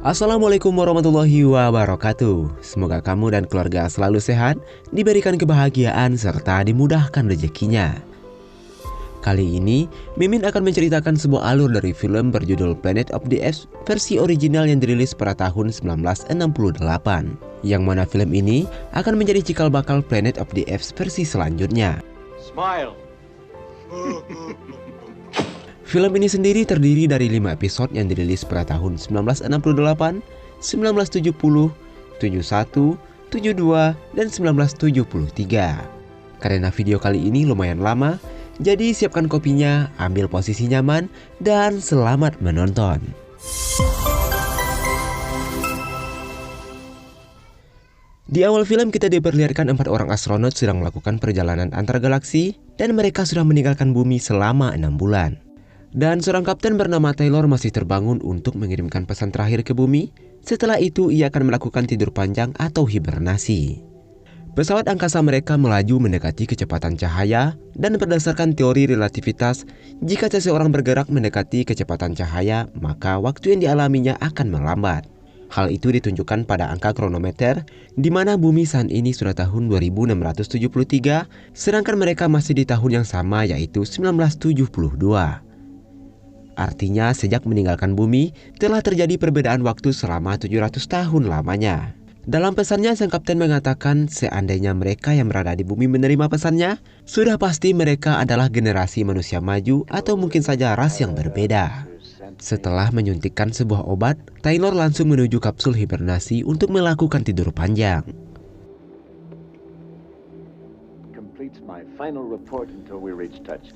Assalamualaikum warahmatullahi wabarakatuh. Semoga kamu dan keluarga selalu sehat, diberikan kebahagiaan serta dimudahkan rezekinya. Kali ini, Mimin akan menceritakan sebuah alur dari film berjudul Planet of the Apes versi original yang dirilis pada tahun 1968. Yang mana film ini akan menjadi cikal bakal Planet of the Apes versi selanjutnya. Smile. Film ini sendiri terdiri dari 5 episode yang dirilis pada tahun 1968, 1970, 71, 72, dan 1973. Karena video kali ini lumayan lama, jadi siapkan kopinya, ambil posisi nyaman, dan selamat menonton. Di awal film kita diperlihatkan 4 orang astronot sedang melakukan perjalanan antar galaksi dan mereka sudah meninggalkan bumi selama 6 bulan. Dan seorang kapten bernama Taylor masih terbangun untuk mengirimkan pesan terakhir ke bumi. Setelah itu ia akan melakukan tidur panjang atau hibernasi. Pesawat angkasa mereka melaju mendekati kecepatan cahaya dan berdasarkan teori relativitas, jika seseorang bergerak mendekati kecepatan cahaya, maka waktu yang dialaminya akan melambat. Hal itu ditunjukkan pada angka kronometer, di mana bumi saat ini sudah tahun 2673, sedangkan mereka masih di tahun yang sama yaitu 1972. Artinya sejak meninggalkan bumi, telah terjadi perbedaan waktu selama 700 tahun lamanya. Dalam pesannya, sang kapten mengatakan seandainya mereka yang berada di bumi menerima pesannya, sudah pasti mereka adalah generasi manusia maju atau mungkin saja ras yang berbeda. Setelah menyuntikkan sebuah obat, Taylor langsung menuju kapsul hibernasi untuk melakukan tidur panjang.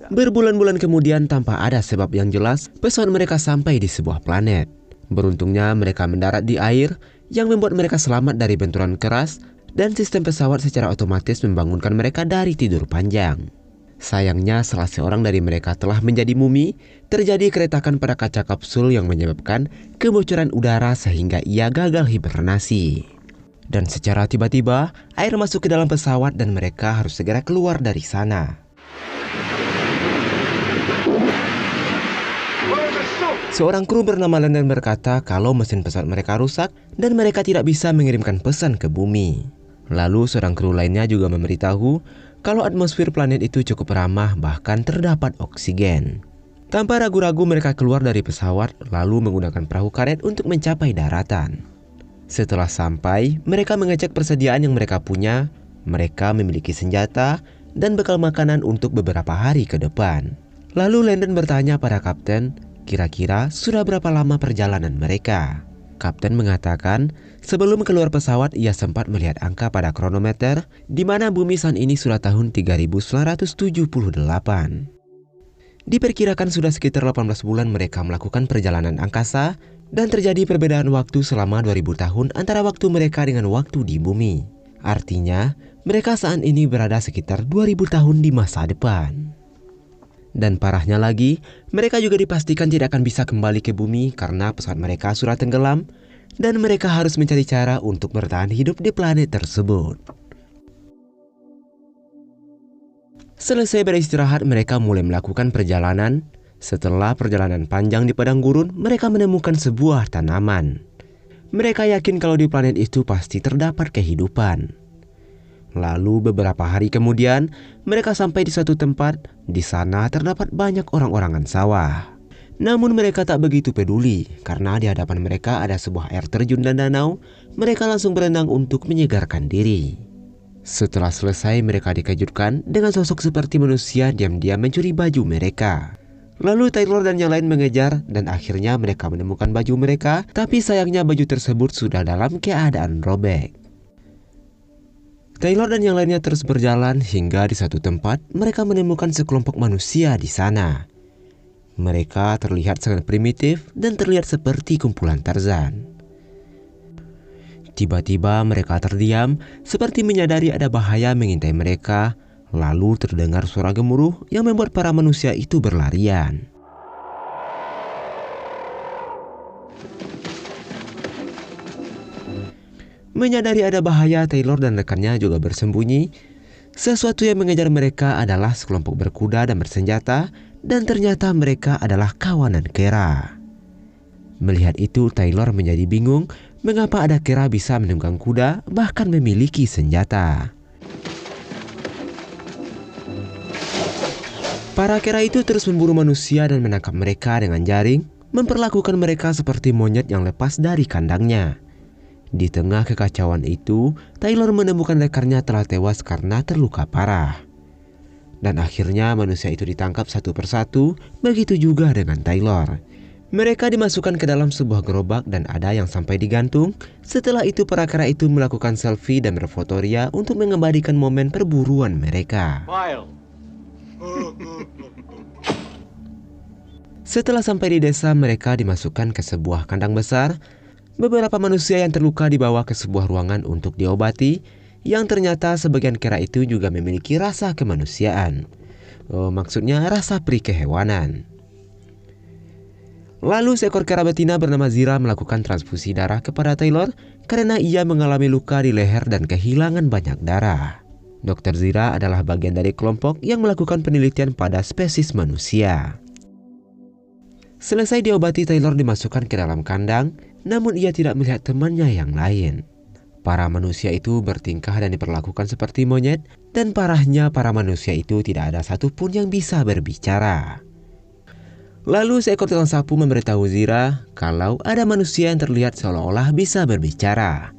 Berbulan-bulan kemudian tanpa ada sebab yang jelas, pesawat mereka sampai di sebuah planet. Beruntungnya mereka mendarat di air yang membuat mereka selamat dari benturan keras dan sistem pesawat secara otomatis membangunkan mereka dari tidur panjang. Sayangnya salah seorang dari mereka telah menjadi mumi, terjadi keretakan pada kaca kapsul yang menyebabkan kebocoran udara sehingga ia gagal hibernasi. Dan secara tiba-tiba, air masuk ke dalam pesawat dan mereka harus segera keluar dari sana. Seorang kru bernama Landon berkata kalau mesin pesawat mereka rusak dan mereka tidak bisa mengirimkan pesan ke bumi. Lalu seorang kru lainnya juga memberitahu kalau atmosfer planet itu cukup ramah, bahkan terdapat oksigen. Tanpa ragu-ragu mereka keluar dari pesawat lalu menggunakan perahu karet untuk mencapai daratan. Setelah sampai, mereka mengecek persediaan yang mereka punya. Mereka memiliki senjata dan bekal makanan untuk beberapa hari ke depan. Lalu Landon bertanya pada kapten, kira-kira sudah berapa lama perjalanan mereka? Kapten mengatakan, sebelum keluar pesawat ia sempat melihat angka pada kronometer, di mana bumi saat ini sudah tahun 3978. Diperkirakan sudah sekitar 18 bulan mereka melakukan perjalanan angkasa, dan terjadi perbedaan waktu selama 2000 tahun antara waktu mereka dengan waktu di bumi. Artinya, mereka saat ini berada sekitar 2000 tahun di masa depan. Dan parahnya lagi, mereka juga dipastikan tidak akan bisa kembali ke bumi karena pesawat mereka sudah tenggelam dan mereka harus mencari cara untuk bertahan hidup di planet tersebut. Selesai beristirahat, mereka mulai melakukan perjalanan. Setelah perjalanan panjang di padang gurun, mereka menemukan sebuah tanaman. Mereka yakin kalau di planet itu pasti terdapat kehidupan. Lalu beberapa hari kemudian, mereka sampai di suatu tempat. Di sana terdapat banyak orang-orangan sawah. Namun mereka tak begitu peduli, karena di hadapan mereka ada sebuah air terjun dan danau. Mereka langsung berenang untuk menyegarkan diri. Setelah selesai, mereka dikejutkan dengan sosok seperti manusia diam-diam mencuri baju mereka. Lalu Taylor dan yang lain mengejar dan akhirnya mereka menemukan baju mereka, tapi sayangnya baju tersebut sudah dalam keadaan robek. Taylor dan yang lainnya terus berjalan hingga di satu tempat mereka menemukan sekelompok manusia di sana. Mereka terlihat sangat primitif dan terlihat seperti kumpulan Tarzan. Tiba-tiba mereka terdiam seperti menyadari ada bahaya mengintai mereka. Lalu terdengar suara gemuruh yang membuat para manusia itu berlarian. Menyadari ada bahaya, Taylor dan rekannya juga bersembunyi. Sesuatu yang mengejar mereka adalah sekelompok berkuda dan bersenjata, dan ternyata mereka adalah kawanan kera. Melihat itu, Taylor menjadi bingung mengapa ada kera bisa menunggang kuda, bahkan memiliki senjata. Para kera itu terus memburu manusia dan menangkap mereka dengan jaring, memperlakukan mereka seperti monyet yang lepas dari kandangnya. Di tengah kekacauan itu, Taylor menemukan rekannya telah tewas karena terluka parah. Dan akhirnya manusia itu ditangkap satu persatu, begitu juga dengan Taylor. Mereka dimasukkan ke dalam sebuah gerobak dan ada yang sampai digantung. Setelah itu para kera itu melakukan selfie dan berfotoria untuk mengembalikan momen perburuan mereka. Setelah sampai di desa, mereka dimasukkan ke sebuah kandang besar. Beberapa manusia yang terluka dibawa ke sebuah ruangan untuk diobati, yang ternyata sebagian kera itu juga memiliki rasa kemanusiaan. Maksudnya rasa peri kehewanan. Lalu seekor kera betina bernama Zira melakukan transfusi darah kepada Taylor karena ia mengalami luka di leher dan kehilangan banyak darah. Dr. Zira adalah bagian dari kelompok yang melakukan penelitian pada spesies manusia. Selesai diobati, Taylor dimasukkan ke dalam kandang, namun ia tidak melihat temannya yang lain. Para manusia itu bertingkah dan diperlakukan seperti monyet, dan parahnya para manusia itu tidak ada satupun yang bisa berbicara. Lalu seekor tukang sapu memberitahu Zira kalau ada manusia yang terlihat seolah-olah bisa berbicara.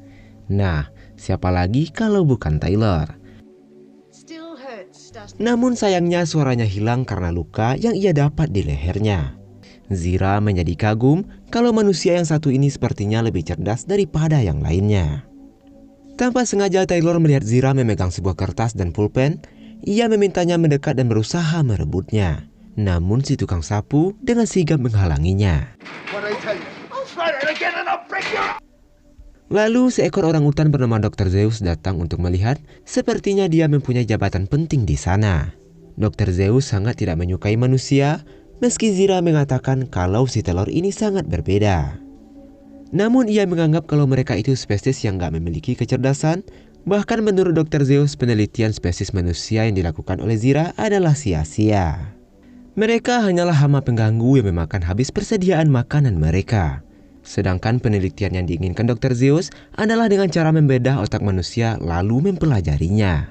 Nah, siapa lagi kalau bukan Taylor? Namun sayangnya suaranya hilang karena luka yang ia dapat di lehernya. Zira menjadi kagum kalau manusia yang satu ini sepertinya lebih cerdas daripada yang lainnya. Tanpa sengaja Taylor melihat Zira memegang sebuah kertas dan pulpen. Ia memintanya mendekat dan berusaha merebutnya. Namun si tukang sapu dengan sigap menghalanginya. Lalu seekor orangutan bernama Dr. Zeus datang untuk melihat. Sepertinya dia mempunyai jabatan penting di sana. Dr. Zeus sangat tidak menyukai manusia, meski Zira mengatakan kalau si Taylor ini sangat berbeda. Namun ia menganggap kalau mereka itu spesies yang gak memiliki kecerdasan. Bahkan menurut Dr. Zeus, penelitian spesies manusia yang dilakukan oleh Zira adalah sia-sia. Mereka hanyalah hama pengganggu yang memakan habis persediaan makanan mereka. Sedangkan penelitian yang diinginkan Dr. Zeus adalah dengan cara membedah otak manusia lalu mempelajarinya.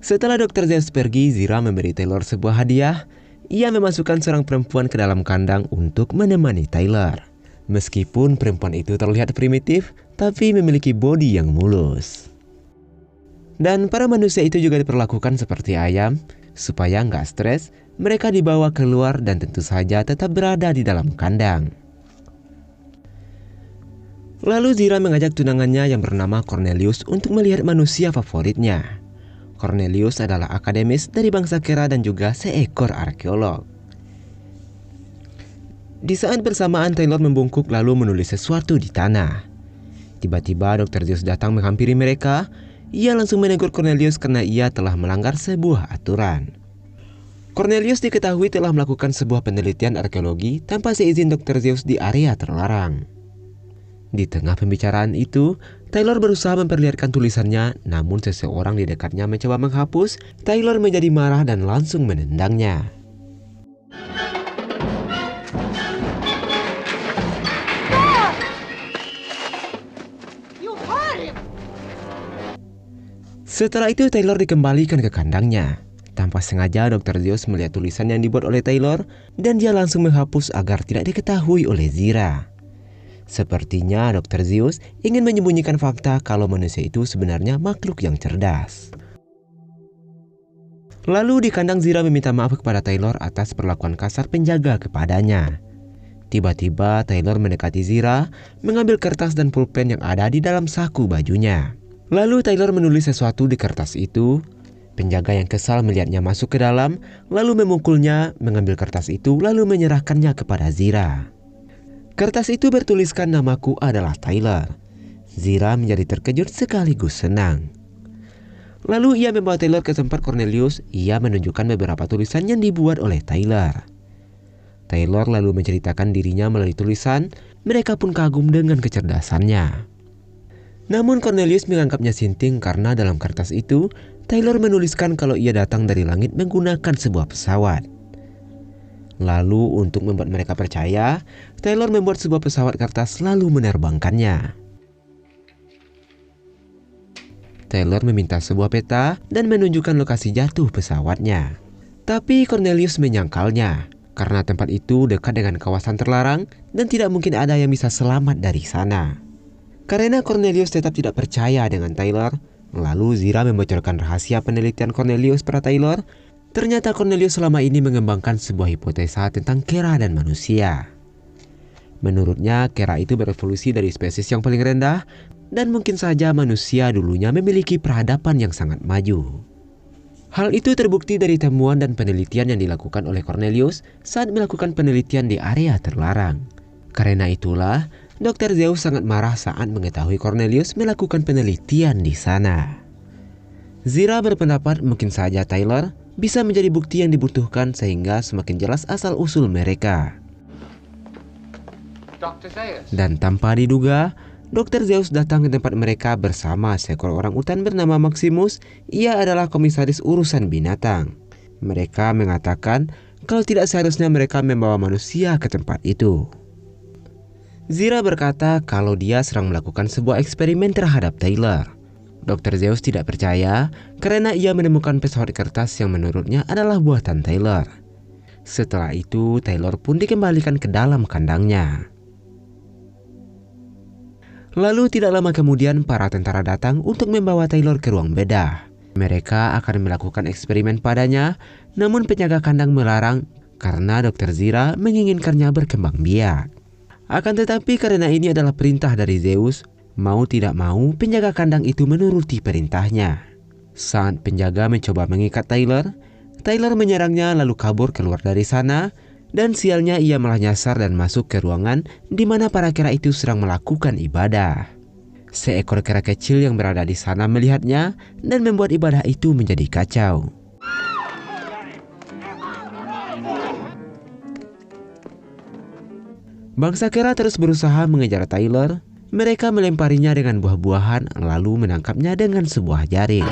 Setelah Dr. Zeus pergi, Zira memberi Taylor sebuah hadiah. Ia memasukkan seorang perempuan ke dalam kandang untuk menemani Taylor. Meskipun perempuan itu terlihat primitif, tapi memiliki bodi yang mulus. Dan para manusia itu juga diperlakukan seperti ayam. Supaya nggak stres, mereka dibawa keluar dan tentu saja tetap berada di dalam kandang. Lalu Zira mengajak tunangannya yang bernama Cornelius untuk melihat manusia favoritnya. Cornelius adalah akademis dari bangsa kera dan juga seekor arkeolog. Di saat bersamaan Taylor membungkuk lalu menulis sesuatu di tanah. Tiba-tiba Dr. Zeus datang menghampiri mereka. Ia langsung menegur Cornelius karena ia telah melanggar sebuah aturan. Cornelius diketahui telah melakukan sebuah penelitian arkeologi tanpa seizin Dr. Zeus di area terlarang. Di tengah pembicaraan itu, Taylor berusaha memperlihatkan tulisannya, namun seseorang di dekatnya mencoba menghapus. Taylor menjadi marah dan langsung menendangnya. Setelah itu Taylor dikembalikan ke kandangnya. Tanpa sengaja Dr. Zeus melihat tulisan yang dibuat oleh Taylor dan dia langsung menghapus agar tidak diketahui oleh Zira. Sepertinya Dr. Zeus ingin menyembunyikan fakta kalau manusia itu sebenarnya makhluk yang cerdas. Lalu di kandang Zira meminta maaf kepada Taylor atas perlakuan kasar penjaga kepadanya. Tiba-tiba Taylor mendekati Zira, mengambil kertas dan pulpen yang ada di dalam saku bajunya. Lalu Taylor menulis sesuatu di kertas itu. Penjaga yang kesal melihatnya masuk ke dalam, lalu memukulnya, mengambil kertas itu, lalu menyerahkannya kepada Zira. Kertas itu bertuliskan namaku adalah Taylor. Zira menjadi terkejut sekaligus senang. Lalu ia membawa Taylor ke tempat Cornelius. Ia menunjukkan beberapa tulisan yang dibuat oleh Taylor. Taylor lalu menceritakan dirinya melalui tulisan. Mereka pun kagum dengan kecerdasannya. Namun Cornelius menganggapnya sinting karena dalam kertas itu Taylor menuliskan kalau ia datang dari langit menggunakan sebuah pesawat. Lalu untuk membuat mereka percaya, Taylor membuat sebuah pesawat kertas lalu menerbangkannya. Taylor meminta sebuah peta dan menunjukkan lokasi jatuh pesawatnya. Tapi Cornelius menyangkalnya, karena tempat itu dekat dengan kawasan terlarang dan tidak mungkin ada yang bisa selamat dari sana. Karena Cornelius tetap tidak percaya dengan Taylor, lalu Zira membocorkan rahasia penelitian Cornelius pada Taylor. Ternyata Cornelius selama ini mengembangkan sebuah hipotesa tentang kera dan manusia. Menurutnya, kera itu berevolusi dari spesies yang paling rendah, dan mungkin saja manusia dulunya memiliki peradaban yang sangat maju. Hal itu terbukti dari temuan dan penelitian yang dilakukan oleh Cornelius saat melakukan penelitian di area terlarang. Karena itulah, Dr. Zeus sangat marah saat mengetahui Cornelius melakukan penelitian di sana. Zira berpendapat mungkin saja Taylor bisa menjadi bukti yang dibutuhkan sehingga semakin jelas asal-usul mereka. Dan tanpa diduga, Dr. Zeus datang ke tempat mereka bersama seekor orang utan bernama Maximus. Ia adalah komisaris urusan binatang. Mereka mengatakan kalau tidak seharusnya mereka membawa manusia ke tempat itu. Zira berkata kalau dia sedang melakukan sebuah eksperimen terhadap Taylor. Dr. Zeus tidak percaya karena ia menemukan pesawat kertas yang menurutnya adalah buatan Taylor. Setelah itu, Taylor pun dikembalikan ke dalam kandangnya. Lalu tidak lama kemudian para tentara datang untuk membawa Taylor ke ruang bedah. Mereka akan melakukan eksperimen padanya, namun penjaga kandang melarang karena Dr. Zira menginginkannya berkembang biak. Akan tetapi karena ini adalah perintah dari Zeus, mau tidak mau, penjaga kandang itu menuruti perintahnya. Saat penjaga mencoba mengikat Taylor, Taylor menyerangnya lalu kabur keluar dari sana, dan sialnya ia malah nyasar dan masuk ke ruangan di mana para kera itu sedang melakukan ibadah. Seekor kera kecil yang berada di sana melihatnya dan membuat ibadah itu menjadi kacau. Bangsa kera terus berusaha mengejar Taylor. Mereka melemparinya dengan buah-buahan lalu menangkapnya dengan sebuah jaring.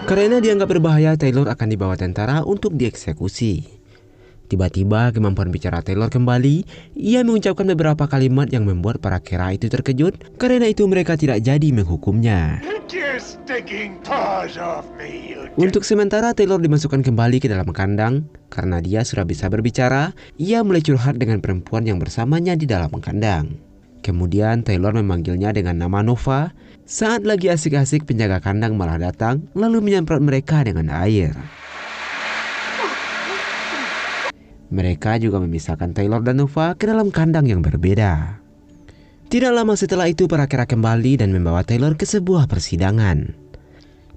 Karena dianggap berbahaya, Taylor akan dibawa tentara untuk dieksekusi. Tiba-tiba kemampuan bicara Taylor kembali. Ia mengucapkan beberapa kalimat yang membuat para kera itu terkejut. Karena itu mereka tidak jadi menghukumnya. Untuk sementara Taylor dimasukkan kembali ke dalam kandang. Karena dia sudah bisa berbicara, ia mulai curhat dengan perempuan yang bersamanya di dalam kandang. Kemudian Taylor memanggilnya dengan nama Nova. Saat lagi asik-asik, penjaga kandang malah datang lalu menyemprot mereka dengan air. Mereka juga memisahkan Taylor dan Nova ke dalam kandang yang berbeda. Tidak lama setelah itu para kera kembali dan membawa Taylor ke sebuah persidangan.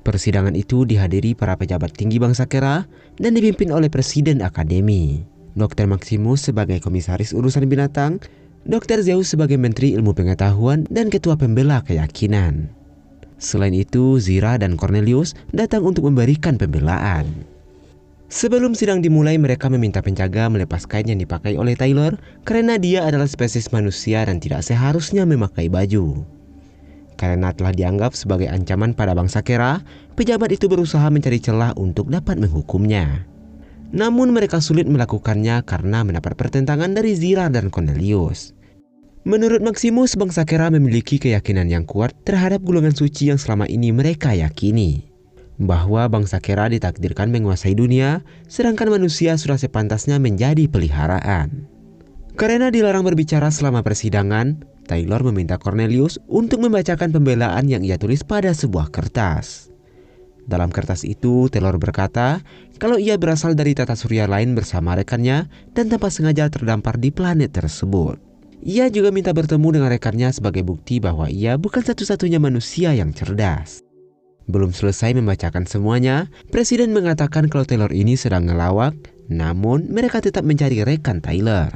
Persidangan itu dihadiri para pejabat tinggi bangsa kera dan dipimpin oleh Presiden Akademi, Dr. Maximus sebagai komisaris urusan binatang, Dr. Zeus sebagai Menteri Ilmu Pengetahuan dan Ketua Pembela Keyakinan. Selain itu, Zira dan Cornelius datang untuk memberikan pembelaan. Sebelum sidang dimulai, mereka meminta penjaga melepas kain yang dipakai oleh Taylor karena dia adalah spesies manusia dan tidak seharusnya memakai baju. Karena telah dianggap sebagai ancaman pada bangsa kera, pejabat itu berusaha mencari celah untuk dapat menghukumnya. Namun mereka sulit melakukannya karena mendapat pertentangan dari Zira dan Cornelius. Menurut Maximus, bangsa kera memiliki keyakinan yang kuat terhadap golongan suci yang selama ini mereka yakini. Bahwa bangsa kera ditakdirkan menguasai dunia, sedangkan manusia sudah sepantasnya menjadi peliharaan. Karena dilarang berbicara selama persidangan, Taylor meminta Cornelius untuk membacakan pembelaan yang ia tulis pada sebuah kertas. Dalam kertas itu, Taylor berkata kalau ia berasal dari tata surya lain bersama rekannya dan tanpa sengaja terdampar di planet tersebut. Ia juga minta bertemu dengan rekannya sebagai bukti bahwa ia bukan satu-satunya manusia yang cerdas. Belum selesai membacakan semuanya, Presiden mengatakan kalau Taylor ini sedang ngelawak, namun mereka tetap mencari rekan Taylor.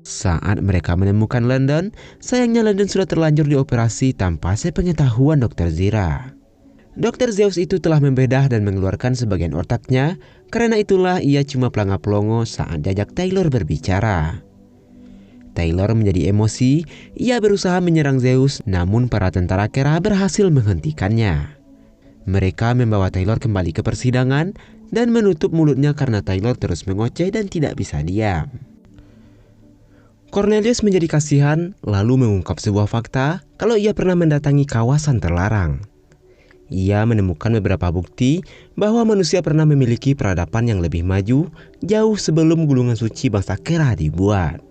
Saat mereka menemukan London, sayangnya London sudah terlanjur dioperasi tanpa sepengetahuan Dr. Zira. Dr. Zeus itu telah membedah dan mengeluarkan sebagian otaknya, karena itulah ia cuma pelangap-pelongo saat diajak Taylor berbicara. Taylor menjadi emosi, ia berusaha menyerang Zeus, namun para tentara kera berhasil menghentikannya. Mereka membawa Taylor kembali ke persidangan. dan menutup mulutnya karena Taylor terus mengoceh dan tidak bisa diam. Cornelius menjadi kasihan lalu mengungkap sebuah fakta kalau ia pernah mendatangi kawasan terlarang. Ia menemukan beberapa bukti bahwa manusia pernah memiliki peradaban yang lebih maju jauh sebelum gulungan suci bangsa Kera dibuat.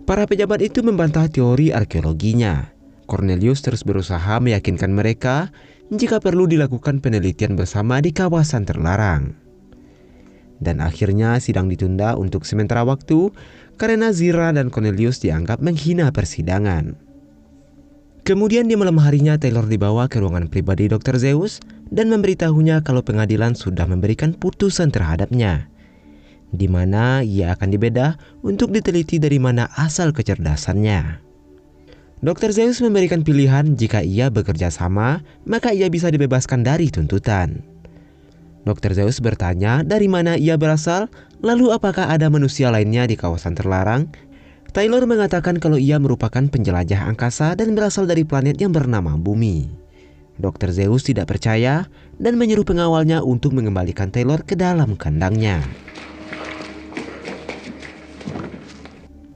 Para pejabat itu membantah teori arkeologinya. Cornelius terus berusaha meyakinkan mereka jika perlu dilakukan penelitian bersama di kawasan terlarang. Dan akhirnya sidang ditunda untuk sementara waktu karena Zira dan Cornelius dianggap menghina persidangan. Kemudian di malam harinya Taylor dibawa ke ruangan pribadi Dr. Zeus dan memberitahunya kalau pengadilan sudah memberikan putusan terhadapnya, di mana ia akan dibedah untuk diteliti dari mana asal kecerdasannya. Dr. Zeus memberikan pilihan jika ia bekerja sama, maka ia bisa dibebaskan dari tuntutan. Dr. Zeus bertanya dari mana ia berasal, lalu apakah ada manusia lainnya di kawasan terlarang. Taylor mengatakan kalau ia merupakan penjelajah angkasa dan berasal dari planet yang bernama Bumi. Dr. Zeus tidak percaya dan menyuruh pengawalnya untuk mengembalikan Taylor ke dalam kandangnya.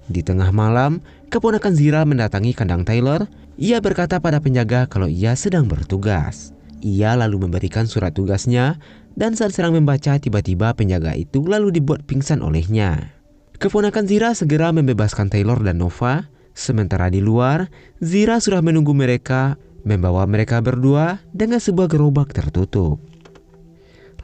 Di tengah malam, keponakan Zira mendatangi kandang Taylor. Ia berkata pada penjaga kalau ia sedang bertugas. Ia lalu memberikan surat tugasnya dan saat sedang membaca tiba-tiba penjaga itu lalu dibuat pingsan olehnya. Keponakan Zira segera membebaskan Taylor dan Nova. Sementara di luar, Zira sudah menunggu mereka, membawa mereka berdua dengan sebuah gerobak tertutup.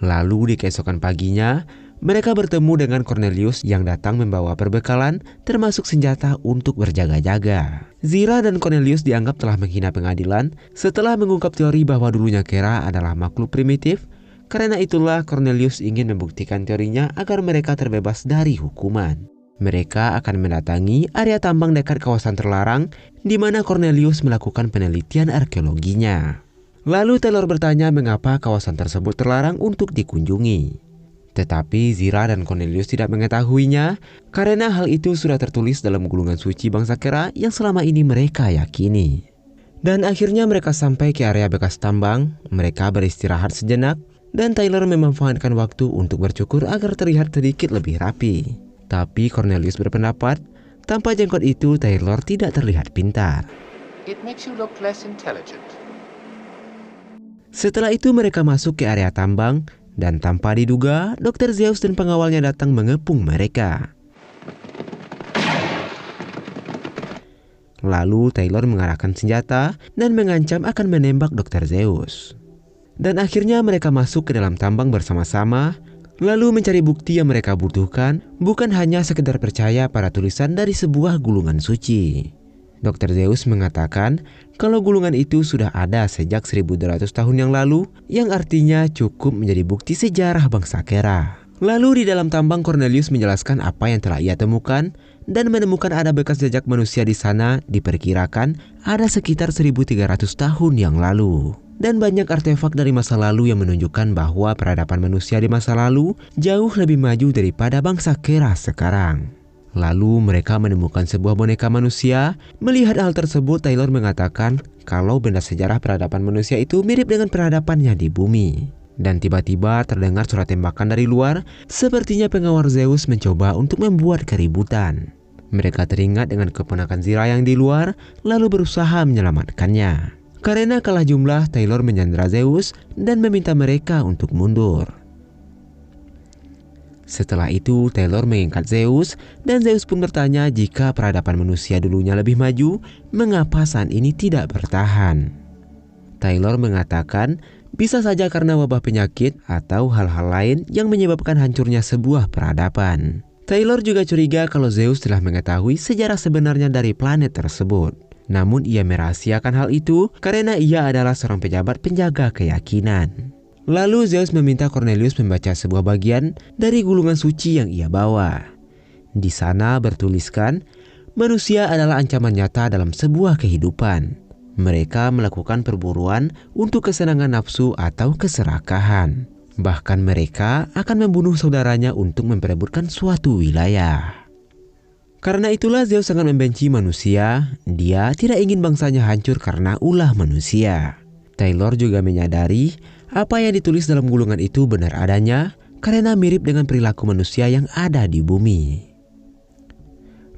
Lalu di keesokan paginya, mereka bertemu dengan Cornelius yang datang membawa perbekalan termasuk senjata untuk berjaga-jaga. Zira dan Cornelius dianggap telah menghina pengadilan setelah mengungkap teori bahwa dulunya Kera adalah makhluk primitif. Karena itulah Cornelius ingin membuktikan teorinya agar mereka terbebas dari hukuman. Mereka akan mendatangi area tambang dekat kawasan terlarang di mana Cornelius melakukan penelitian arkeologinya. Lalu Taylor bertanya mengapa kawasan tersebut terlarang untuk dikunjungi. Tetapi Zira dan Cornelius tidak mengetahuinya karena hal itu sudah tertulis dalam gulungan suci bangsa Kera yang selama ini mereka yakini. Dan akhirnya mereka sampai ke area bekas tambang. Mereka beristirahat sejenak dan Taylor memanfaatkan waktu untuk bercukur agar terlihat sedikit lebih rapi. Tapi Cornelius berpendapat, tanpa jenggot itu Taylor tidak terlihat pintar. It makes you look less intelligent. Setelah itu mereka masuk ke area tambang dan tanpa diduga, Dr. Zeus dan pengawalnya datang mengepung mereka. Lalu Taylor mengarahkan senjata dan mengancam akan menembak Dr. Zeus. Dan akhirnya mereka masuk ke dalam tambang bersama-sama, lalu mencari bukti yang mereka butuhkan, bukan hanya sekedar percaya pada tulisan dari sebuah gulungan suci. Dr. Zeus mengatakan kalau gulungan itu sudah ada sejak 1200 tahun yang lalu, yang artinya cukup menjadi bukti sejarah bangsa Kera. Lalu di dalam tambang Cornelius menjelaskan apa yang telah ia temukan dan menemukan ada bekas jejak manusia di sana diperkirakan ada sekitar 1300 tahun yang lalu. Dan banyak artefak dari masa lalu yang menunjukkan bahwa peradaban manusia di masa lalu jauh lebih maju daripada bangsa Kera sekarang. Lalu mereka menemukan sebuah boneka manusia. Melihat hal tersebut, Taylor mengatakan kalau benda sejarah peradaban manusia itu mirip dengan peradabannya di bumi. Dan tiba-tiba terdengar suara tembakan dari luar. Sepertinya pengawal Zeus mencoba untuk membuat keributan. Mereka teringat dengan keponakan Zira yang di luar, lalu berusaha menyelamatkannya. Karena kalah jumlah, Taylor menyandera Zeus dan meminta mereka untuk mundur. Setelah itu, Taylor mengikat Zeus dan Zeus pun bertanya jika peradaban manusia dulunya lebih maju, mengapa saat ini tidak bertahan. Taylor mengatakan bisa saja karena wabah penyakit atau hal-hal lain yang menyebabkan hancurnya sebuah peradaban. Taylor juga curiga kalau Zeus telah mengetahui sejarah sebenarnya dari planet tersebut. Namun ia merahasiakan hal itu karena ia adalah seorang pejabat penjaga keyakinan. Lalu Zeus meminta Cornelius membaca sebuah bagian dari gulungan suci yang ia bawa. Di sana bertuliskan, manusia adalah ancaman nyata dalam sebuah kehidupan. Mereka melakukan perburuan untuk kesenangan nafsu atau keserakahan. Bahkan mereka akan membunuh saudaranya untuk memperebutkan suatu wilayah. Karena itulah Zeus sangat membenci manusia. Dia tidak ingin bangsanya hancur karena ulah manusia. Taylor juga menyadari apa yang ditulis dalam gulungan itu benar adanya karena mirip dengan perilaku manusia yang ada di bumi.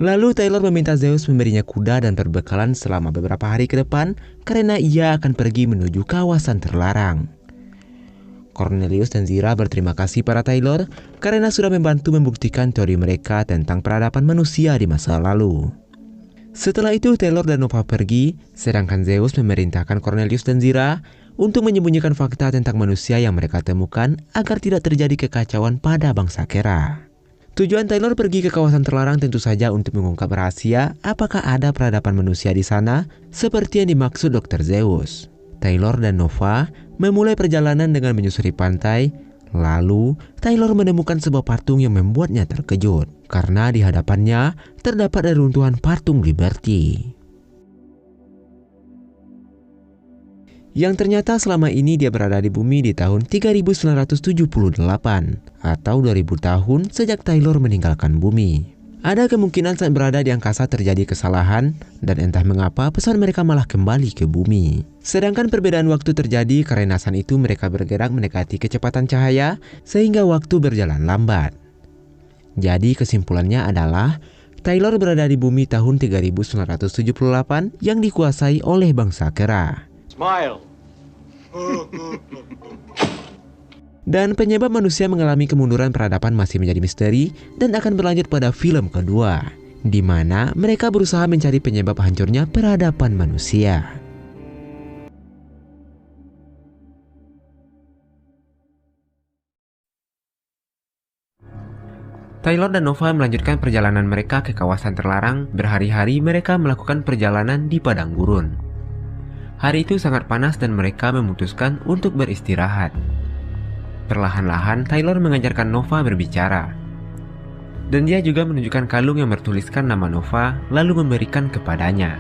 Lalu Taylor meminta Zeus memberinya kuda dan perbekalan selama beberapa hari ke depan karena ia akan pergi menuju kawasan terlarang. Cornelius dan Zira berterima kasih pada Taylor karena sudah membantu membuktikan teori mereka tentang peradaban manusia di masa lalu. Setelah itu Taylor dan Nova pergi, sedangkan Zeus memerintahkan Cornelius dan Zira untuk menyembunyikan fakta tentang manusia yang mereka temukan agar tidak terjadi kekacauan pada bangsa Kera. Tujuan Taylor pergi ke kawasan terlarang tentu saja untuk mengungkap rahasia apakah ada peradaban manusia di sana seperti yang dimaksud Dr. Zeus. Taylor dan Nova memulai perjalanan dengan menyusuri pantai. Lalu Taylor menemukan sebuah patung yang membuatnya terkejut karena di hadapannya terdapat reruntuhan patung Liberty. Yang ternyata selama ini dia berada di bumi di tahun 3978 atau 2000 tahun sejak Taylor meninggalkan bumi. Ada kemungkinan saat berada di angkasa terjadi kesalahan dan entah mengapa pesawat mereka malah kembali ke bumi. Sedangkan perbedaan waktu terjadi karena saat itu mereka bergerak mendekati kecepatan cahaya sehingga waktu berjalan lambat. Jadi kesimpulannya adalah Taylor berada di bumi tahun 3978 yang dikuasai oleh bangsa Kera. Smile. Dan penyebab manusia mengalami kemunduran peradaban masih menjadi misteri dan akan berlanjut pada film kedua, di mana mereka berusaha mencari penyebab hancurnya peradaban manusia. Taylor dan Nova melanjutkan perjalanan mereka ke kawasan terlarang. Berhari-hari mereka melakukan perjalanan di padang gurun. Hari itu sangat panas dan mereka memutuskan untuk beristirahat. Perlahan-lahan Taylor mengajarkan Nova berbicara. Dan dia juga menunjukkan kalung yang bertuliskan nama Nova lalu memberikan kepadanya.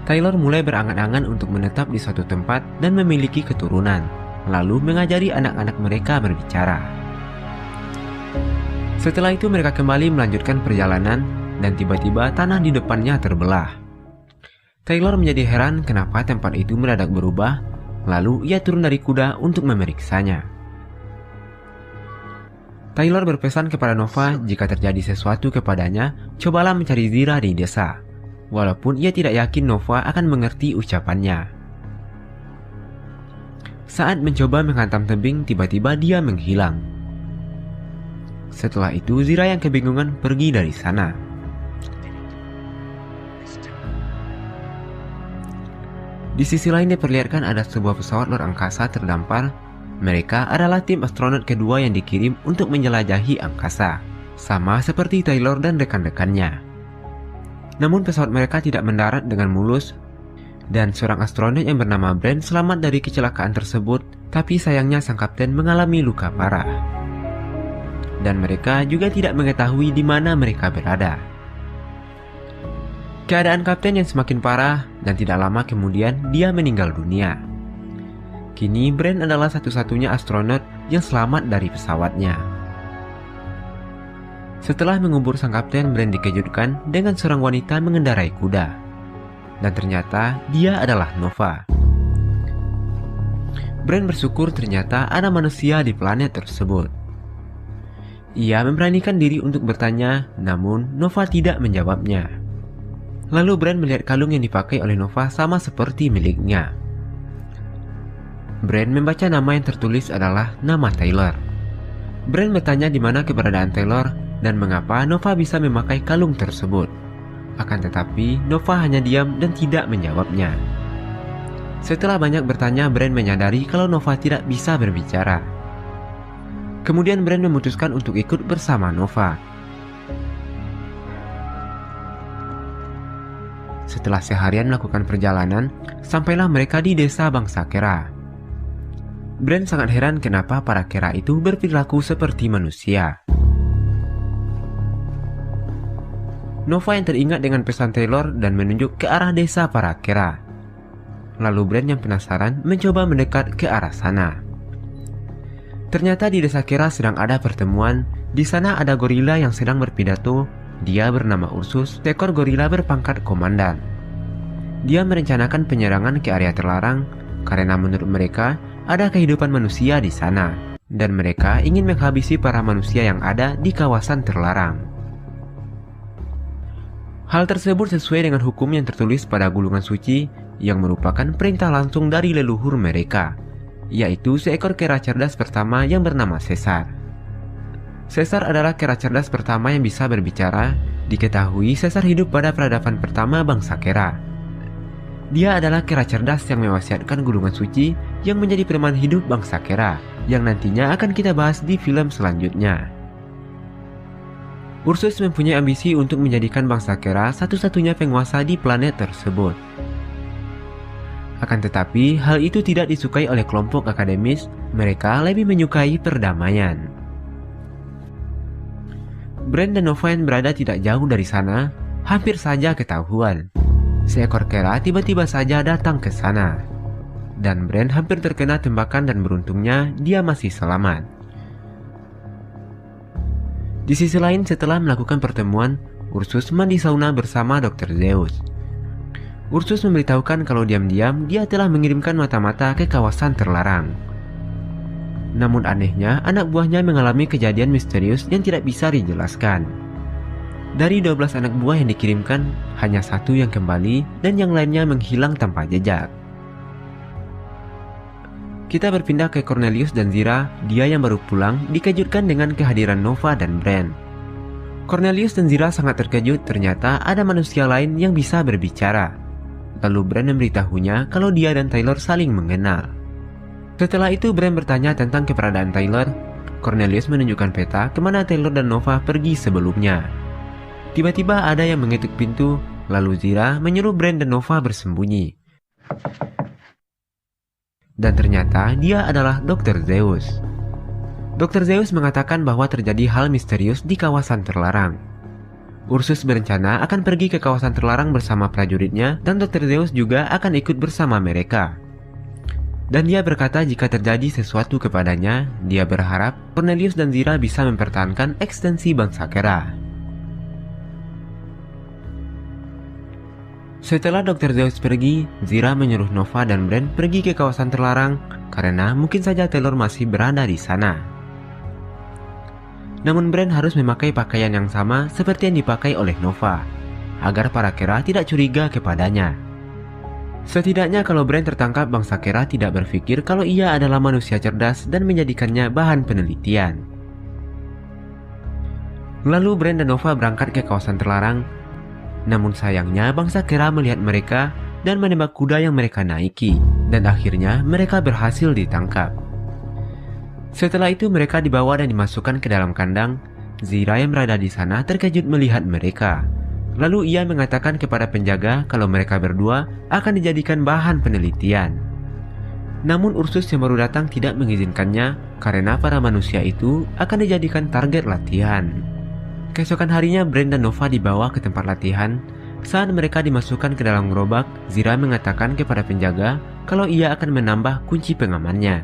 Taylor mulai berangan-angan untuk menetap di suatu tempat dan memiliki keturunan, lalu mengajari anak-anak mereka berbicara. Setelah itu mereka kembali melanjutkan perjalanan dan tiba-tiba tanah di depannya terbelah. Taylor menjadi heran kenapa tempat itu mendadak berubah, lalu ia turun dari kuda untuk memeriksanya. Taylor berpesan kepada Nova jika terjadi sesuatu kepadanya, cobalah mencari Zira di desa, walaupun ia tidak yakin Nova akan mengerti ucapannya. Saat mencoba menghantam tebing, tiba-tiba dia menghilang. Setelah itu Zira yang kebingungan pergi dari sana. Di sisi lain diperlihatkan ada sebuah pesawat luar angkasa terdampar. Mereka adalah tim astronot kedua yang dikirim untuk menjelajahi angkasa, sama seperti Taylor dan rekan-rekannya. Namun pesawat mereka tidak mendarat dengan mulus, dan seorang astronot yang bernama Brent selamat dari kecelakaan tersebut, tapi sayangnya sang kapten mengalami luka parah. Dan mereka juga tidak mengetahui di mana mereka berada. Keadaan kapten yang semakin parah dan tidak lama kemudian dia meninggal dunia. Kini Brent adalah satu-satunya astronot yang selamat dari pesawatnya. Setelah mengubur sang kapten, Brent dikejutkan dengan seorang wanita mengendarai kuda. Dan ternyata dia adalah Nova. Brent bersyukur ternyata ada manusia di planet tersebut. Ia memberanikan diri untuk bertanya, namun Nova tidak menjawabnya. Lalu Brent melihat kalung yang dipakai oleh Nova sama seperti miliknya. Brent membaca nama yang tertulis adalah nama Taylor. Brent bertanya di mana keberadaan Taylor dan mengapa Nova bisa memakai kalung tersebut. Akan tetapi Nova hanya diam dan tidak menjawabnya. Setelah banyak bertanya, Brent menyadari kalau Nova tidak bisa berbicara. Kemudian Brent memutuskan untuk ikut bersama Nova. Setelah seharian melakukan perjalanan, sampailah mereka di desa bangsa Kera. Brent sangat heran kenapa para Kera itu berperilaku seperti manusia. Nova yang teringat dengan pesan Taylor dan menunjuk ke arah desa para Kera. Lalu Brent yang penasaran mencoba mendekat ke arah sana. Ternyata di desa Kera sedang ada pertemuan. Di sana ada gorila yang sedang berpidato. Dia bernama Ursus, seekor gorila berpangkat komandan. Dia merencanakan penyerangan ke area terlarang karena menurut mereka ada kehidupan manusia di sana. dan mereka ingin menghabisi para manusia yang ada di kawasan terlarang. Hal tersebut sesuai dengan hukum yang tertulis pada gulungan suci yang merupakan perintah langsung dari leluhur mereka, yaitu seekor kera cerdas pertama yang bernama Caesar. Caesar adalah kera cerdas pertama yang bisa berbicara. Diketahui Caesar hidup pada peradaban pertama bangsa kera. Dia adalah kera cerdas yang mewasiatkan gulungan suci yang menjadi pedoman hidup bangsa kera, yang nantinya akan kita bahas di film selanjutnya. Ursus mempunyai ambisi untuk menjadikan bangsa kera satu-satunya penguasa di planet tersebut. Akan tetapi, hal itu tidak disukai oleh kelompok akademis. Mereka lebih menyukai perdamaian. Bran dan Nova yang berada tidak jauh dari sana hampir saja ketahuan. Seekor kera tiba-tiba saja datang ke sana, dan Bran hampir terkena tembakan dan beruntungnya dia masih selamat. Di sisi lain, setelah melakukan pertemuan, Ursus mandi sauna bersama Dr. Zeus. Ursus memberitahukan kalau diam-diam dia telah mengirimkan mata-mata ke kawasan terlarang. Namun anehnya, anak buahnya mengalami kejadian misterius yang tidak bisa dijelaskan. Dari 12 anak buah yang dikirimkan, hanya satu yang kembali dan yang lainnya menghilang tanpa jejak. Kita berpindah ke Cornelius dan Zira. Dia yang baru pulang dikejutkan dengan kehadiran Nova dan Bran. Cornelius dan Zira sangat terkejut, ternyata ada manusia lain yang bisa berbicara. Lalu Bran memberitahunya kalau dia dan Taylor saling mengenal. Setelah itu Bran bertanya tentang keberadaan Taylor. Cornelius menunjukkan peta kemana Taylor dan Nova pergi sebelumnya. Tiba-tiba ada yang mengetuk pintu, lalu Zira menyuruh Bran dan Nova bersembunyi. Dan ternyata dia adalah Dr. Zeus. Dr. Zeus mengatakan bahwa terjadi hal misterius di kawasan terlarang. Ursus berencana akan pergi ke kawasan terlarang bersama prajuritnya, dan Dr. Zeus juga akan ikut bersama mereka. Dan dia berkata jika terjadi sesuatu kepadanya, dia berharap Cornelius dan Zira bisa mempertahankan ekstensi bangsa kera. Setelah Dr. Zeus pergi, Zira menyuruh Nova dan Bran pergi ke kawasan terlarang karena mungkin saja Taylor masih berada di sana. Namun Bran harus memakai pakaian yang sama seperti yang dipakai oleh Nova, agar para kera tidak curiga kepadanya. Setidaknya kalau Bran tertangkap, bangsa kera tidak berpikir kalau ia adalah manusia cerdas dan menjadikannya bahan penelitian. Lalu Bran dan Nova berangkat ke kawasan terlarang. Namun sayangnya bangsa kera melihat mereka dan menembak kuda yang mereka naiki, dan akhirnya mereka berhasil ditangkap. Setelah itu mereka dibawa dan dimasukkan ke dalam kandang. Zira yang berada di sana terkejut melihat mereka. Lalu ia mengatakan kepada penjaga kalau mereka berdua akan dijadikan bahan penelitian. Namun Ursus yang baru datang tidak mengizinkannya karena para manusia itu akan dijadikan target latihan. Keesokan harinya Bran dan Nova dibawa ke tempat latihan. Saat mereka dimasukkan ke dalam gerobak, Zira mengatakan kepada penjaga kalau ia akan menambah kunci pengamannya.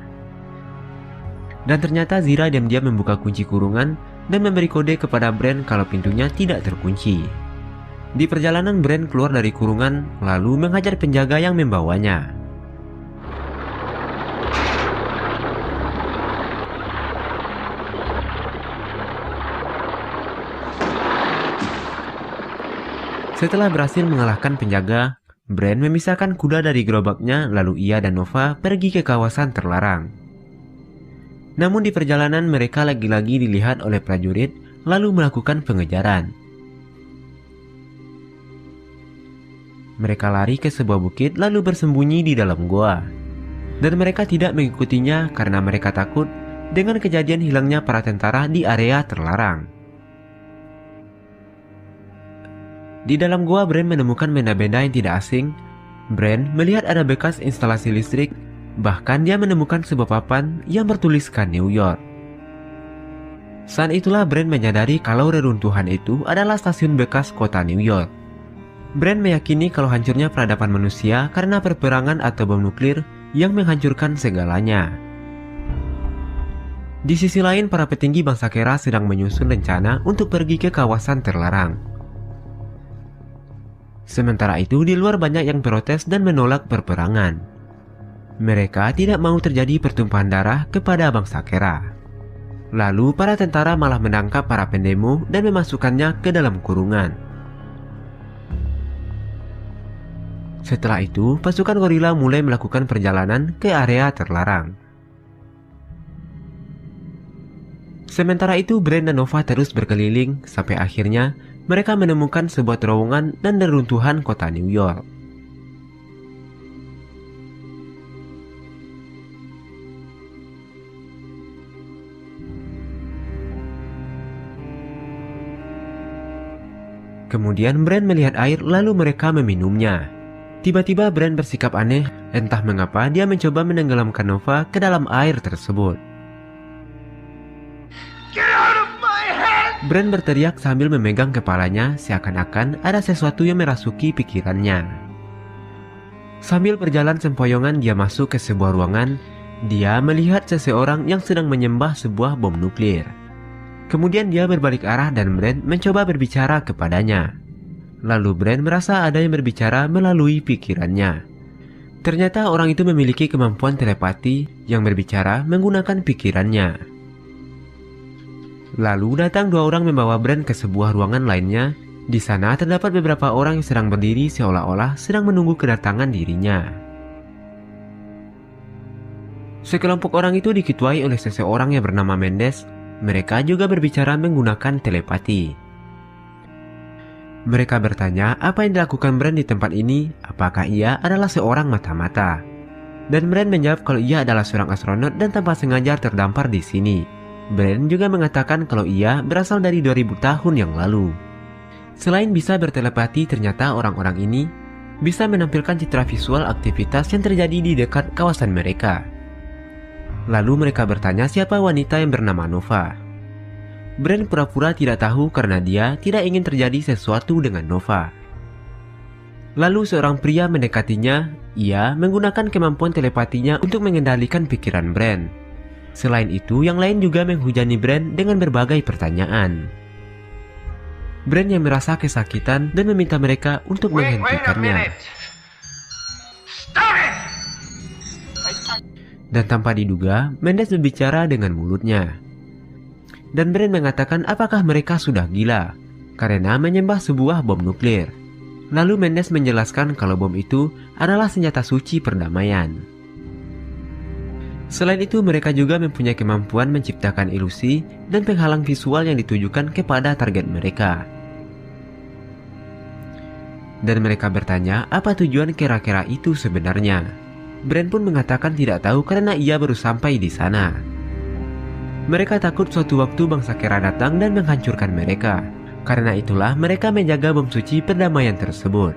Dan ternyata Zira diam-diam membuka kunci kurungan dan memberi kode kepada Bran kalau pintunya tidak terkunci. Di perjalanan Bran keluar dari kurungan lalu menghajar penjaga yang membawanya. Setelah berhasil mengalahkan penjaga, Bran memisahkan kuda dari gerobaknya, lalu ia dan Nova pergi ke kawasan terlarang. Namun di perjalanan mereka lagi-lagi dilihat oleh prajurit lalu melakukan pengejaran. Mereka lari ke sebuah bukit lalu bersembunyi di dalam gua. Dan mereka tidak mengikutinya karena mereka takut dengan kejadian hilangnya para tentara di area terlarang. Di dalam gua Bran menemukan benda-benda yang tidak asing. Bran melihat ada bekas instalasi listrik. Bahkan dia menemukan sebuah papan yang bertuliskan New York. Saat itulah Bran menyadari kalau reruntuhan itu adalah stasiun bekas kota New York. Bran meyakini kalau hancurnya peradaban manusia karena peperangan atau bom nuklir yang menghancurkan segalanya. Di sisi lain, para petinggi bangsa kera sedang menyusun rencana untuk pergi ke kawasan terlarang. Sementara itu, di luar banyak yang protes dan menolak perperangan. Mereka tidak mau terjadi pertumpahan darah kepada bangsa kera. Lalu para tentara malah menangkap para pendemo dan memasukkannya ke dalam kurungan. Setelah itu, pasukan gorila mulai melakukan perjalanan ke area terlarang. Sementara itu, Brand dan Nova terus berkeliling sampai akhirnya mereka menemukan sebuah terowongan dan reruntuhan kota New York. Kemudian Brand melihat air lalu mereka meminumnya. Tiba-tiba Brand bersikap aneh, entah mengapa dia mencoba menenggelamkan Nova ke dalam air tersebut. Brand berteriak sambil memegang kepalanya seakan-akan ada sesuatu yang merasuki pikirannya. Sambil berjalan sempoyongan dia masuk ke sebuah ruangan, dia melihat seseorang yang sedang menyembah sebuah bom nuklir. Kemudian dia berbalik arah dan Brand mencoba berbicara kepadanya. Lalu Brand merasa ada yang berbicara melalui pikirannya. Ternyata orang itu memiliki kemampuan telepati yang berbicara menggunakan pikirannya. Lalu datang dua orang membawa Brand ke sebuah ruangan lainnya. Di sana terdapat beberapa orang yang sedang berdiri seolah-olah sedang menunggu kedatangan dirinya. Sekelompok orang itu diketuai oleh seseorang yang bernama Mendes. Mereka juga berbicara menggunakan telepati. Mereka bertanya apa yang dilakukan Brand di tempat ini, apakah ia adalah seorang mata-mata. Dan Brand menjawab kalau ia adalah seorang astronot dan tanpa sengaja terdampar di sini. Brand juga mengatakan kalau ia berasal dari 2000 tahun yang lalu. Selain bisa bertelepati, ternyata orang-orang ini bisa menampilkan citra visual aktivitas yang terjadi di dekat kawasan mereka. Lalu mereka bertanya siapa wanita yang bernama Nova. Brand pura-pura tidak tahu karena dia tidak ingin terjadi sesuatu dengan Nova. Lalu seorang pria mendekatinya. Ia menggunakan kemampuan telepatinya untuk mengendalikan pikiran Brand. Selain itu, yang lain juga menghujani Brand dengan berbagai pertanyaan. Brand yang merasa kesakitan dan meminta mereka untuk menghentikannya. Dan tanpa diduga, Mendes berbicara dengan mulutnya. Dan Brand mengatakan apakah mereka sudah gila karena menyembah sebuah bom nuklir. Lalu Mendes menjelaskan kalau bom itu adalah senjata suci perdamaian. Selain itu, mereka juga mempunyai kemampuan menciptakan ilusi dan penghalang visual yang ditujukan kepada target mereka. Dan mereka bertanya apa tujuan kera-kera itu sebenarnya. Brand pun mengatakan tidak tahu karena ia baru sampai di sana. Mereka takut suatu waktu bangsa kera datang dan menghancurkan mereka. Karena itulah mereka menjaga bom suci perdamaian tersebut.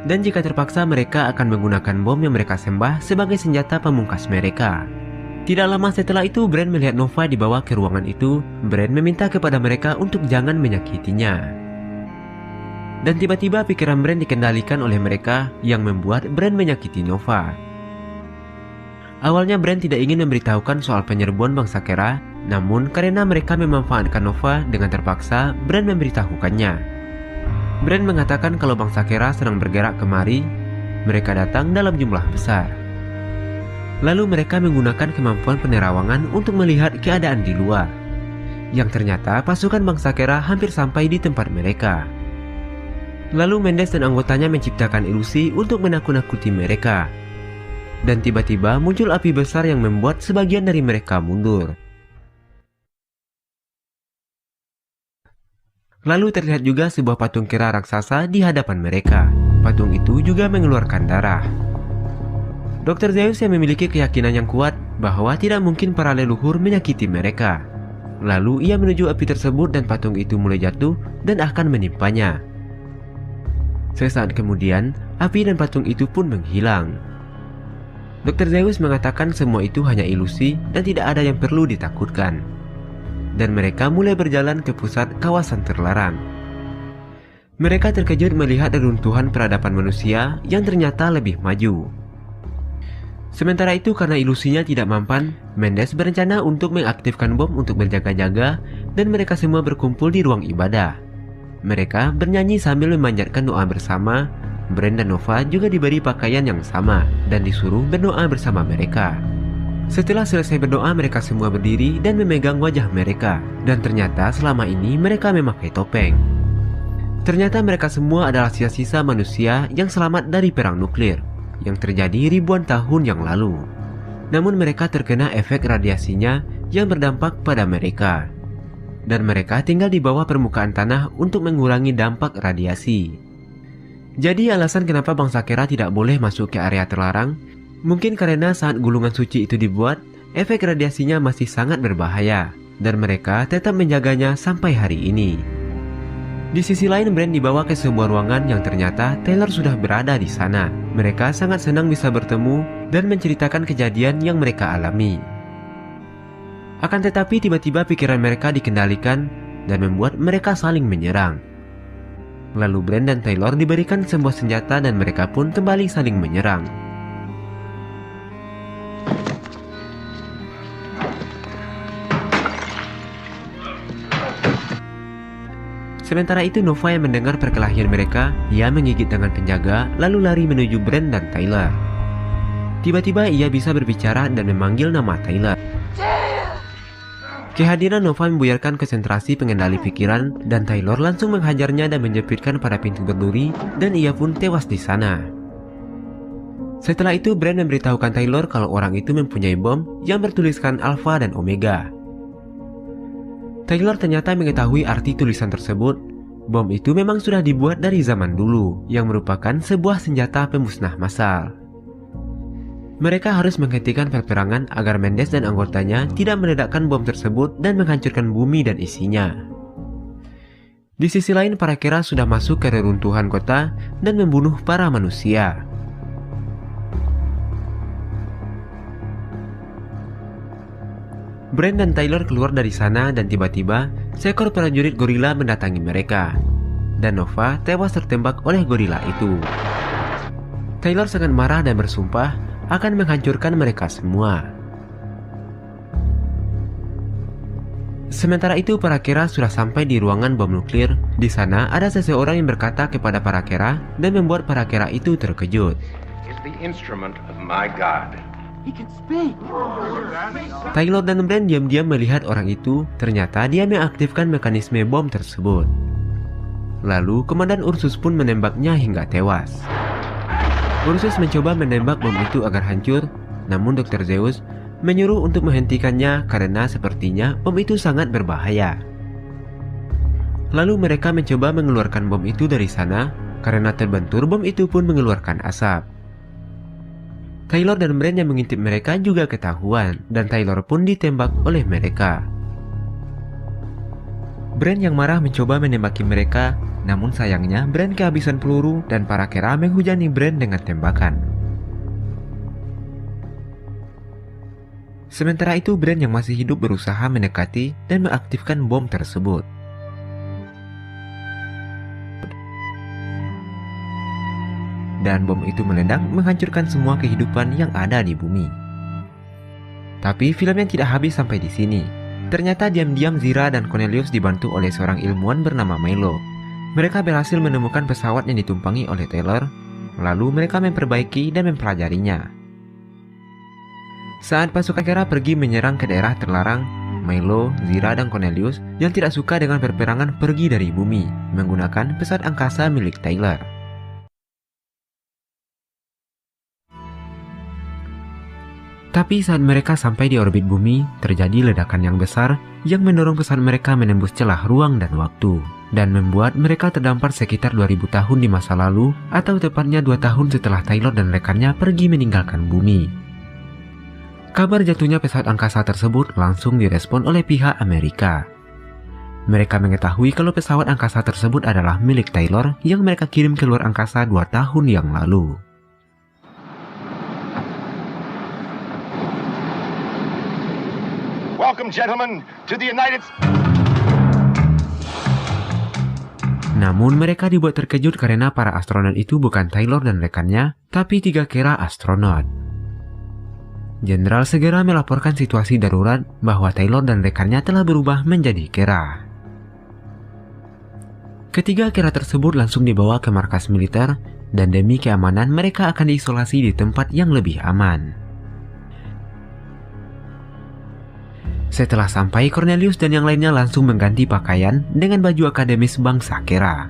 Dan jika terpaksa mereka akan menggunakan bom yang mereka sembah sebagai senjata pemungkas mereka. Tidak lama setelah itu Brand melihat Nova dibawa ke ruangan itu. Brand meminta kepada mereka untuk jangan menyakitinya. Dan tiba-tiba pikiran Brand dikendalikan oleh mereka yang membuat Brand menyakiti Nova. Awalnya Brand tidak ingin memberitahukan soal penyerbuan bangsa kera, namun karena mereka memanfaatkan Nova dengan terpaksa, Brand memberitahukannya. Brand mengatakan kalau bangsa kera sedang bergerak kemari, mereka datang dalam jumlah besar. Lalu mereka menggunakan kemampuan penerawangan untuk melihat keadaan di luar. Yang ternyata pasukan bangsa kera hampir sampai di tempat mereka. Lalu Mendes dan anggotanya menciptakan ilusi untuk menakut-nakuti mereka. Dan tiba-tiba muncul api besar yang membuat sebagian dari mereka mundur. Lalu terlihat juga sebuah patung kera raksasa di hadapan mereka. Patung itu juga mengeluarkan darah. Dr. Zeus yang memiliki keyakinan yang kuat bahwa tidak mungkin para leluhur menyakiti mereka. Lalu ia menuju api tersebut dan patung itu mulai jatuh dan akan menimpanya. Sesaat kemudian, api dan patung itu pun menghilang. Dr. Zeus mengatakan semua itu hanya ilusi dan tidak ada yang perlu ditakutkan. Dan mereka mulai berjalan ke pusat kawasan terlarang. Mereka terkejut melihat reruntuhan peradaban manusia yang ternyata lebih maju. Sementara itu karena ilusinya tidak mempan, Mendes berencana untuk mengaktifkan bom untuk berjaga-jaga dan mereka semua berkumpul di ruang ibadah. Mereka bernyanyi sambil memanjatkan doa bersama. Brand dan Nova juga diberi pakaian yang sama dan disuruh berdoa bersama mereka. Setelah selesai berdoa, mereka semua berdiri dan memegang wajah mereka. Dan ternyata selama ini mereka memakai topeng. Ternyata mereka semua adalah sisa-sisa manusia yang selamat dari perang nuklir yang terjadi ribuan tahun yang lalu. Namun mereka terkena efek radiasinya yang berdampak pada mereka. Dan mereka tinggal di bawah permukaan tanah untuk mengurangi dampak radiasi. Jadi alasan kenapa bangsa Kera tidak boleh masuk ke area terlarang, mungkin karena saat gulungan suci itu dibuat, efek radiasinya masih sangat berbahaya, dan mereka tetap menjaganya sampai hari ini. Di sisi lain, Brand dibawa ke sebuah ruangan yang ternyata Taylor sudah berada di sana. Mereka sangat senang bisa bertemu dan menceritakan kejadian yang mereka alami. Akan tetapi tiba-tiba pikiran mereka dikendalikan dan membuat mereka saling menyerang. Lalu Brand dan Taylor diberikan sebuah senjata dan mereka pun kembali saling menyerang. Sementara itu Nova yang mendengar perkelahian mereka, ia menggigit tangan penjaga lalu lari menuju Brand dan Taylor. Tiba-tiba ia bisa berbicara dan memanggil nama Taylor. Kehadiran Nova membuyarkan konsentrasi pengendali pikiran dan Taylor langsung menghajarnya dan menjepitkan pada pintu berduri dan ia pun tewas di sana. Setelah itu Brand memberitahukan Taylor kalau orang itu mempunyai bom yang bertuliskan Alpha dan Omega. Taylor ternyata mengetahui arti tulisan tersebut. Bom itu memang sudah dibuat dari zaman dulu yang merupakan sebuah senjata pemusnah massal. Mereka harus menghentikan peperangan agar Mendes dan anggotanya tidak meledakkan bom tersebut dan menghancurkan bumi dan isinya. Di sisi lain, para Kera sudah masuk ke reruntuhan kota dan membunuh para manusia. Brand dan Taylor keluar dari sana dan tiba-tiba seekor prajurit gorila mendatangi mereka. Dan Nova tewas tertembak oleh gorila itu. Taylor sangat marah dan bersumpah akan menghancurkan mereka semua. Sementara itu para Kera sudah sampai di ruangan bom nuklir. Di sana ada seseorang yang berkata kepada para Kera dan membuat para Kera itu terkejut. Taylor dan Brand diam-diam melihat orang itu. Ternyata dia mengaktifkan mekanisme bom tersebut. Lalu Komandan Ursus pun menembaknya hingga tewas. Ursus mencoba menembak bom itu agar hancur, namun Dr. Zeus menyuruh untuk menghentikannya karena sepertinya bom itu sangat berbahaya. Lalu mereka mencoba mengeluarkan bom itu dari sana, karena terbentur bom itu pun mengeluarkan asap. Taylor dan Brand yang mengintip mereka juga ketahuan, dan Taylor pun ditembak oleh mereka. Brand yang marah mencoba menembaki mereka, namun sayangnya Brand kehabisan peluru dan para Kera menghujani Brand dengan tembakan. Sementara itu Brand yang masih hidup berusaha mendekati dan mengaktifkan bom tersebut. Dan bom itu meledak menghancurkan semua kehidupan yang ada di bumi. Tapi filmnya tidak habis sampai di sini. Ternyata diam-diam Zira dan Cornelius dibantu oleh seorang ilmuwan bernama Milo. Mereka berhasil menemukan pesawat yang ditumpangi oleh Taylor, lalu mereka memperbaiki dan mempelajarinya. Saat pasukan Kera pergi menyerang ke daerah terlarang, Milo, Zira, dan Cornelius yang tidak suka dengan perperangan pergi dari bumi menggunakan pesawat angkasa milik Taylor. Tapi saat mereka sampai di orbit bumi, terjadi ledakan yang besar yang mendorong pesawat mereka menembus celah ruang dan waktu, dan membuat mereka terdampar sekitar 2000 tahun di masa lalu, atau tepatnya 2 tahun setelah Taylor dan rekannya pergi meninggalkan bumi. Kabar jatuhnya pesawat angkasa tersebut langsung direspon oleh pihak Amerika. Mereka mengetahui kalau pesawat angkasa tersebut adalah milik Taylor yang mereka kirim ke luar angkasa 2 tahun yang lalu. Welcome, gentlemen, to the United States. Namun mereka dibuat terkejut karena para astronot itu bukan Taylor dan rekannya, tapi 3 Kera astronot. Jenderal segera melaporkan situasi darurat bahwa Taylor dan rekannya telah berubah menjadi Kera. Ketiga Kera tersebut langsung dibawa ke markas militer, dan demi keamanan mereka akan diisolasi di tempat yang lebih aman. Setelah sampai, Cornelius dan yang lainnya langsung mengganti pakaian dengan baju akademis bangsa Kera.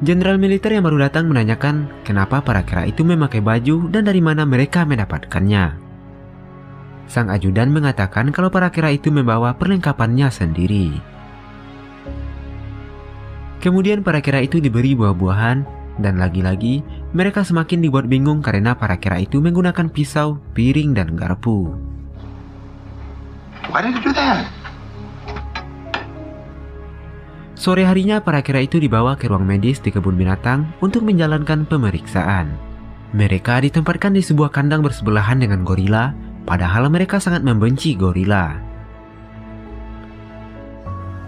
Jenderal militer yang baru datang menanyakan kenapa para Kera itu memakai baju dan dari mana mereka mendapatkannya. Sang ajudan mengatakan kalau para Kera itu membawa perlengkapannya sendiri. Kemudian para Kera itu diberi buah-buahan dan lagi-lagi mereka semakin dibuat bingung karena para Kera itu menggunakan pisau, piring, dan garpu. Why did you do that? Sore harinya para Kera itu dibawa ke ruang medis di kebun binatang untuk menjalankan pemeriksaan. Mereka ditempatkan di sebuah kandang bersebelahan dengan gorila, padahal mereka sangat membenci gorila.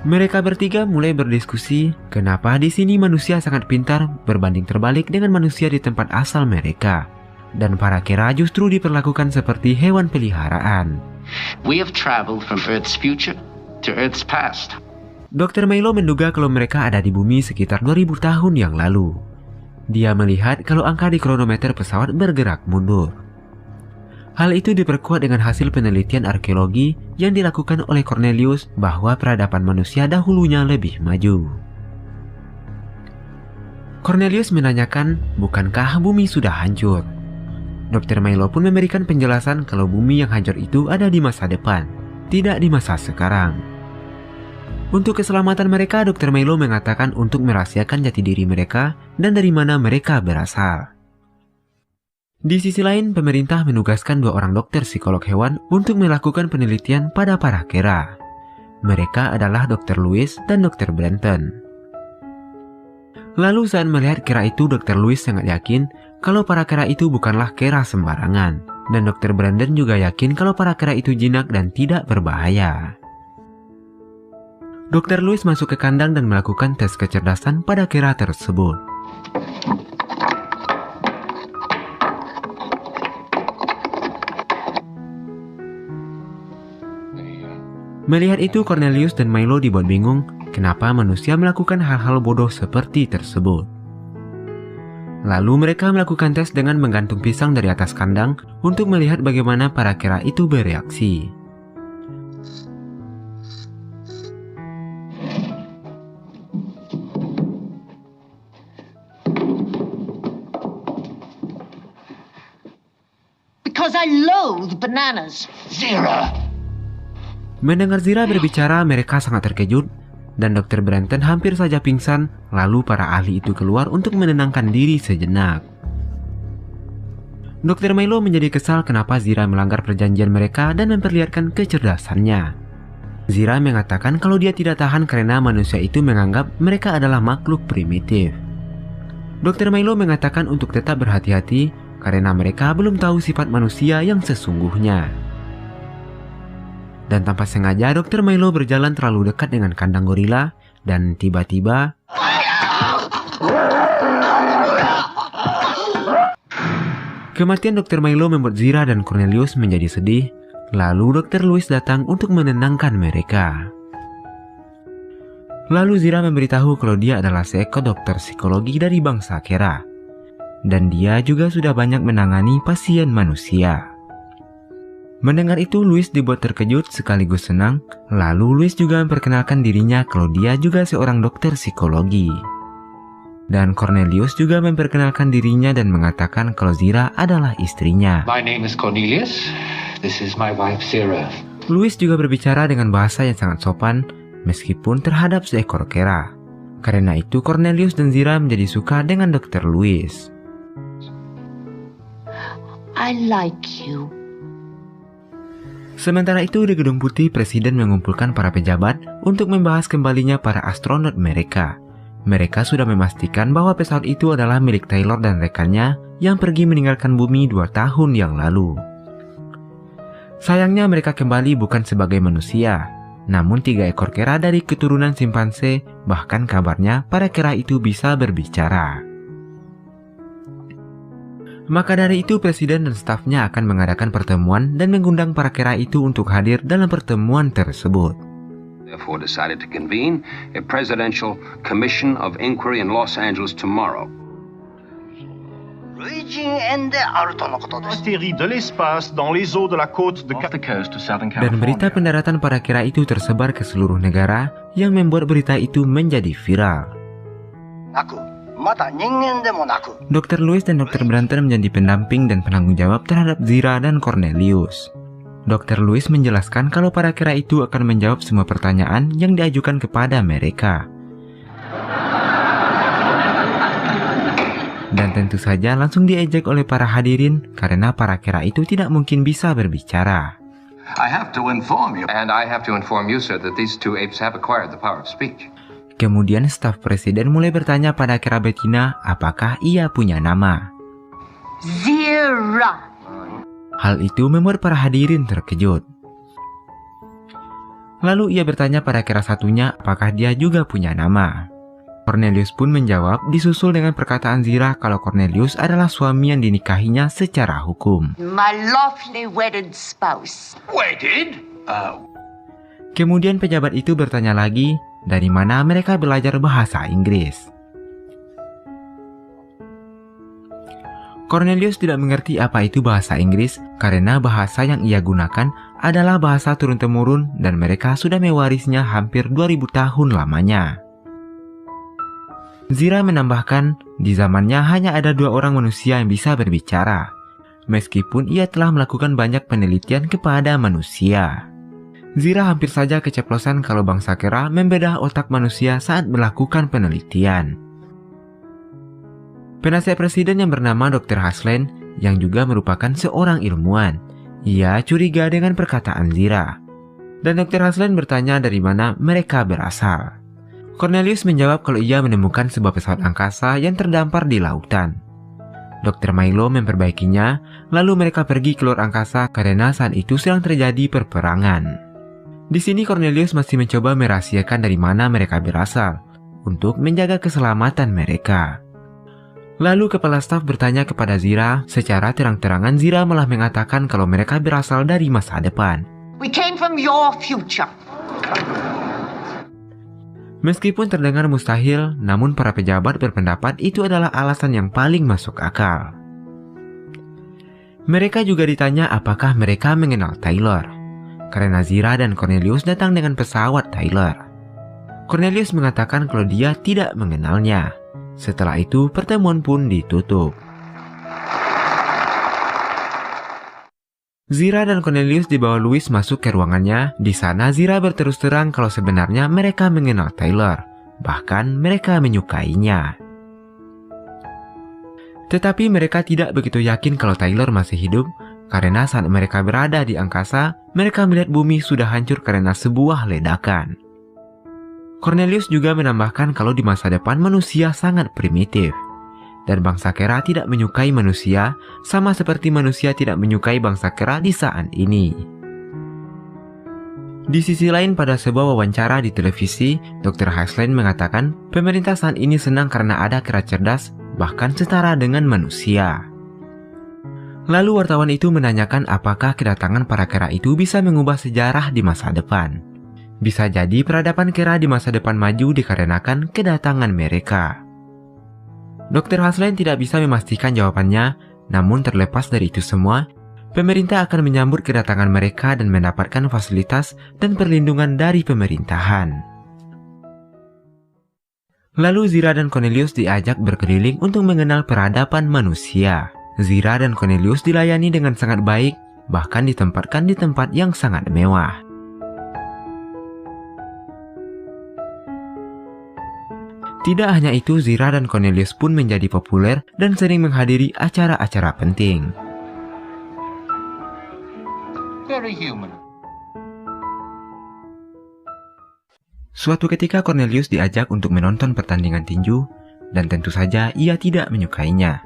Mereka bertiga mulai berdiskusi kenapa di sini manusia sangat pintar berbanding terbalik dengan manusia di tempat asal mereka. Dan para Kera justru diperlakukan seperti hewan peliharaan. We have traveled from Earth's future to Earth's past. Dr. Milo menduga kalau mereka ada di bumi sekitar 2000 tahun yang lalu. Dia melihat kalau angka di kronometer pesawat bergerak mundur. Hal itu diperkuat dengan hasil penelitian arkeologi yang dilakukan oleh Cornelius bahwa peradaban manusia dahulunya lebih maju. Cornelius menanyakan, bukankah bumi sudah hancur? Dr. Milo pun memberikan penjelasan kalau bumi yang hancur itu ada di masa depan, tidak di masa sekarang. Untuk keselamatan mereka, Dr. Milo mengatakan untuk merahasiakan jati diri mereka dan dari mana mereka berasal. Di sisi lain, pemerintah menugaskan 2 orang dokter psikolog hewan untuk melakukan penelitian pada para Kera. Mereka adalah Dr. Lewis dan Dr. Brenton. Lalu saat melihat Kera itu, Dr. Lewis sangat yakin kalau para Kera itu bukanlah Kera sembarangan. Dan Dr. Brandon juga yakin kalau para Kera itu jinak dan tidak berbahaya. Dr. Lewis masuk ke kandang dan melakukan tes kecerdasan pada Kera tersebut. Melihat itu, Cornelius dan Milo dibuat bingung kenapa manusia melakukan hal-hal bodoh seperti tersebut. Lalu mereka melakukan tes dengan menggantung pisang dari atas kandang untuk melihat bagaimana para Kera itu bereaksi. Because I loathe bananas. Zira! Mendengar Zira berbicara, mereka sangat terkejut dan Dr. Brenton hampir saja pingsan. Lalu para ahli itu keluar untuk menenangkan diri sejenak. Dr. Milo menjadi kesal kenapa Zira melanggar perjanjian mereka dan memperlihatkan kecerdasannya. Zira mengatakan kalau dia tidak tahan karena manusia itu menganggap mereka adalah makhluk primitif. Dr. Milo mengatakan untuk tetap berhati-hati karena mereka belum tahu sifat manusia yang sesungguhnya. Dan tanpa sengaja Dr. Milo berjalan terlalu dekat dengan kandang gorila dan tiba-tiba kematian Dr. Milo membuat Zira dan Cornelius menjadi sedih. Lalu Dr. Lewis datang untuk menenangkan mereka. Lalu Zira memberitahu kalau dia adalah seekor dokter psikologi dari bangsa Kera. Dan dia juga sudah banyak menangani pasien manusia. Mendengar itu, Lewis dibuat terkejut sekaligus senang. Lalu Lewis juga memperkenalkan dirinya kalau dia juga seorang dokter psikologi. Dan Cornelius juga memperkenalkan dirinya dan mengatakan kalau Zira adalah istrinya. My name is Cornelius. This is my wife, Zira. Lewis juga berbicara dengan bahasa yang sangat sopan, meskipun terhadap seekor Kera. Karena itu, Cornelius dan Zira menjadi suka dengan Dr. Lewis. I like you. Sementara itu di Gedung Putih, Presiden mengumpulkan para pejabat untuk membahas kembalinya para astronot mereka. Mereka sudah memastikan bahwa pesawat itu adalah milik Taylor dan rekannya yang pergi meninggalkan bumi 2 tahun yang lalu. Sayangnya mereka kembali bukan sebagai manusia, namun 3 ekor Kera dari keturunan simpanse, bahkan kabarnya para Kera itu bisa berbicara. Maka dari itu Presiden dan stafnya akan mengadakan pertemuan dan mengundang para Kera itu untuk hadir dalam pertemuan tersebut. Therefore decided to convene a presidential commission of inquiry in Los Angeles tomorrow. Atterri de l'espace dans les eaux de la côte de Off the coast of Southern Dan berita California. pendaratan para kera itu tersebar ke seluruh negara yang membuat berita itu menjadi viral. Dr. Lewis dan Dr. Brunton menjadi pendamping dan penanggung jawab terhadap Zira dan Cornelius. Dr. Lewis menjelaskan kalau para kera itu akan menjawab semua pertanyaan yang diajukan kepada mereka. Dan tentu saja langsung diejek oleh para hadirin karena para kera itu tidak mungkin bisa berbicara. I have to inform you. And I have to inform you, sir, that these two apes have acquired the power of speech. Kemudian staf presiden mulai bertanya pada kera betina apakah ia punya nama. Zira. Hal itu membuat para hadirin terkejut. Lalu ia bertanya pada kera satunya apakah dia juga punya nama. Cornelius pun menjawab disusul dengan perkataan Zira kalau Cornelius adalah suami yang dinikahinya secara hukum. My lawfully wedded spouse. Wedded? Kemudian pejabat itu bertanya lagi dari mana mereka belajar bahasa Inggris. Cornelius tidak mengerti apa itu bahasa Inggris karena bahasa yang ia gunakan adalah bahasa turun-temurun dan mereka sudah mewarisnya hampir 2000 tahun lamanya. Zira menambahkan, di zamannya hanya ada 2 orang manusia yang bisa berbicara, meskipun ia telah melakukan banyak penelitian kepada manusia. Zira hampir saja keceplosan kalau bangsa kera membedah otak manusia saat melakukan penelitian. Penasihat presiden yang bernama Dr. Haslen, yang juga merupakan seorang ilmuwan, ia curiga dengan perkataan Zira. Dan Dr. Haslen bertanya dari mana mereka berasal. Cornelius menjawab kalau ia menemukan sebuah pesawat angkasa yang terdampar di lautan. Dr. Milo memperbaikinya, lalu mereka pergi ke luar angkasa karena saat itu sedang terjadi perperangan. Di sini Cornelius masih mencoba merahasiakan dari mana mereka berasal, untuk menjaga keselamatan mereka. Lalu kepala staf bertanya kepada Zira, secara terang-terangan Zira malah mengatakan kalau mereka berasal dari masa depan. We came from your future. Meskipun terdengar mustahil, namun para pejabat berpendapat itu adalah alasan yang paling masuk akal. Mereka juga ditanya apakah mereka mengenal Taylor, karena Zira dan Cornelius datang dengan pesawat Taylor. Cornelius mengatakan kalau dia tidak mengenalnya. Setelah itu, pertemuan pun ditutup. Zira dan Cornelius dibawa Lewis masuk ke ruangannya. Di sana Zira berterus terang kalau sebenarnya mereka mengenal Taylor, bahkan mereka menyukainya. Tetapi mereka tidak begitu yakin kalau Taylor masih hidup, karena saat mereka berada di angkasa, mereka melihat bumi sudah hancur karena sebuah ledakan. Cornelius juga menambahkan kalau di masa depan manusia sangat primitif. Dan bangsa kera tidak menyukai manusia, sama seperti manusia tidak menyukai bangsa kera di saat ini. Di sisi lain, pada sebuah wawancara di televisi, Dr. Haslen mengatakan pemerintah saat ini senang karena ada kera cerdas, bahkan setara dengan manusia. Lalu wartawan itu menanyakan apakah kedatangan para kera itu bisa mengubah sejarah di masa depan. Bisa jadi peradaban kera di masa depan maju dikarenakan kedatangan mereka. Dr. Haslen tidak bisa memastikan jawabannya, namun terlepas dari itu semua, pemerintah akan menyambut kedatangan mereka dan mendapatkan fasilitas dan perlindungan dari pemerintahan. Lalu Zira dan Cornelius diajak berkeliling untuk mengenal peradaban manusia. Zira dan Cornelius dilayani dengan sangat baik, bahkan ditempatkan di tempat yang sangat mewah. Tidak hanya itu, Zira dan Cornelius pun menjadi populer dan sering menghadiri acara-acara penting. Very human. Suatu ketika Cornelius diajak untuk menonton pertandingan tinju, dan tentu saja ia tidak menyukainya.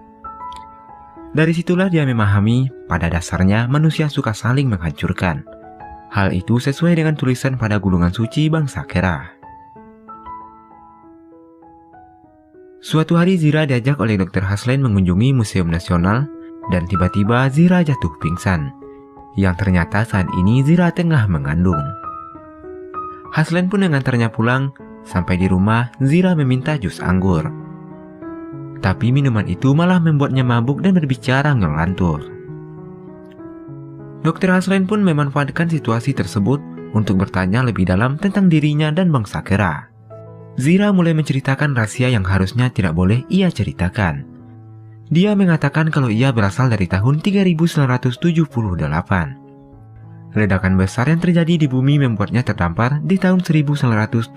Dari situlah dia memahami, pada dasarnya manusia suka saling menghancurkan. Hal itu sesuai dengan tulisan pada gulungan suci bangsa kera. Suatu hari Zira diajak oleh Dr. Haslen mengunjungi Museum Nasional, dan tiba-tiba Zira jatuh pingsan. Yang ternyata saat ini Zira tengah mengandung. Haslen pun mengantarnya pulang. Sampai di rumah, Zira meminta jus anggur. Tapi minuman itu malah membuatnya mabuk dan berbicara ngelantur. Dr. Haslin pun memanfaatkan situasi tersebut untuk bertanya lebih dalam tentang dirinya dan bangsa kera. Zira mulai menceritakan rahasia yang harusnya tidak boleh ia ceritakan. Dia mengatakan kalau ia berasal dari tahun 3978. Ledakan besar yang terjadi di bumi membuatnya terdampar di tahun 1974.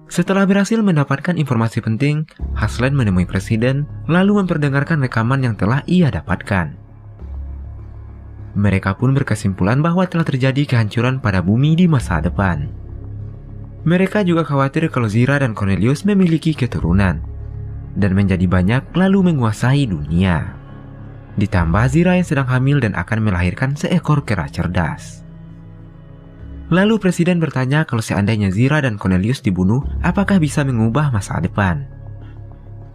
Setelah berhasil mendapatkan informasi penting, Haslin menemui presiden lalu memperdengarkan rekaman yang telah ia dapatkan. Mereka pun berkesimpulan bahwa telah terjadi kehancuran pada bumi di masa depan. Mereka juga khawatir kalau Zira dan Cornelius memiliki keturunan dan menjadi banyak lalu menguasai dunia. Ditambah Zira yang sedang hamil dan akan melahirkan seekor kera cerdas. Lalu presiden bertanya kalau seandainya Zira dan Cornelius dibunuh, apakah bisa mengubah masa depan?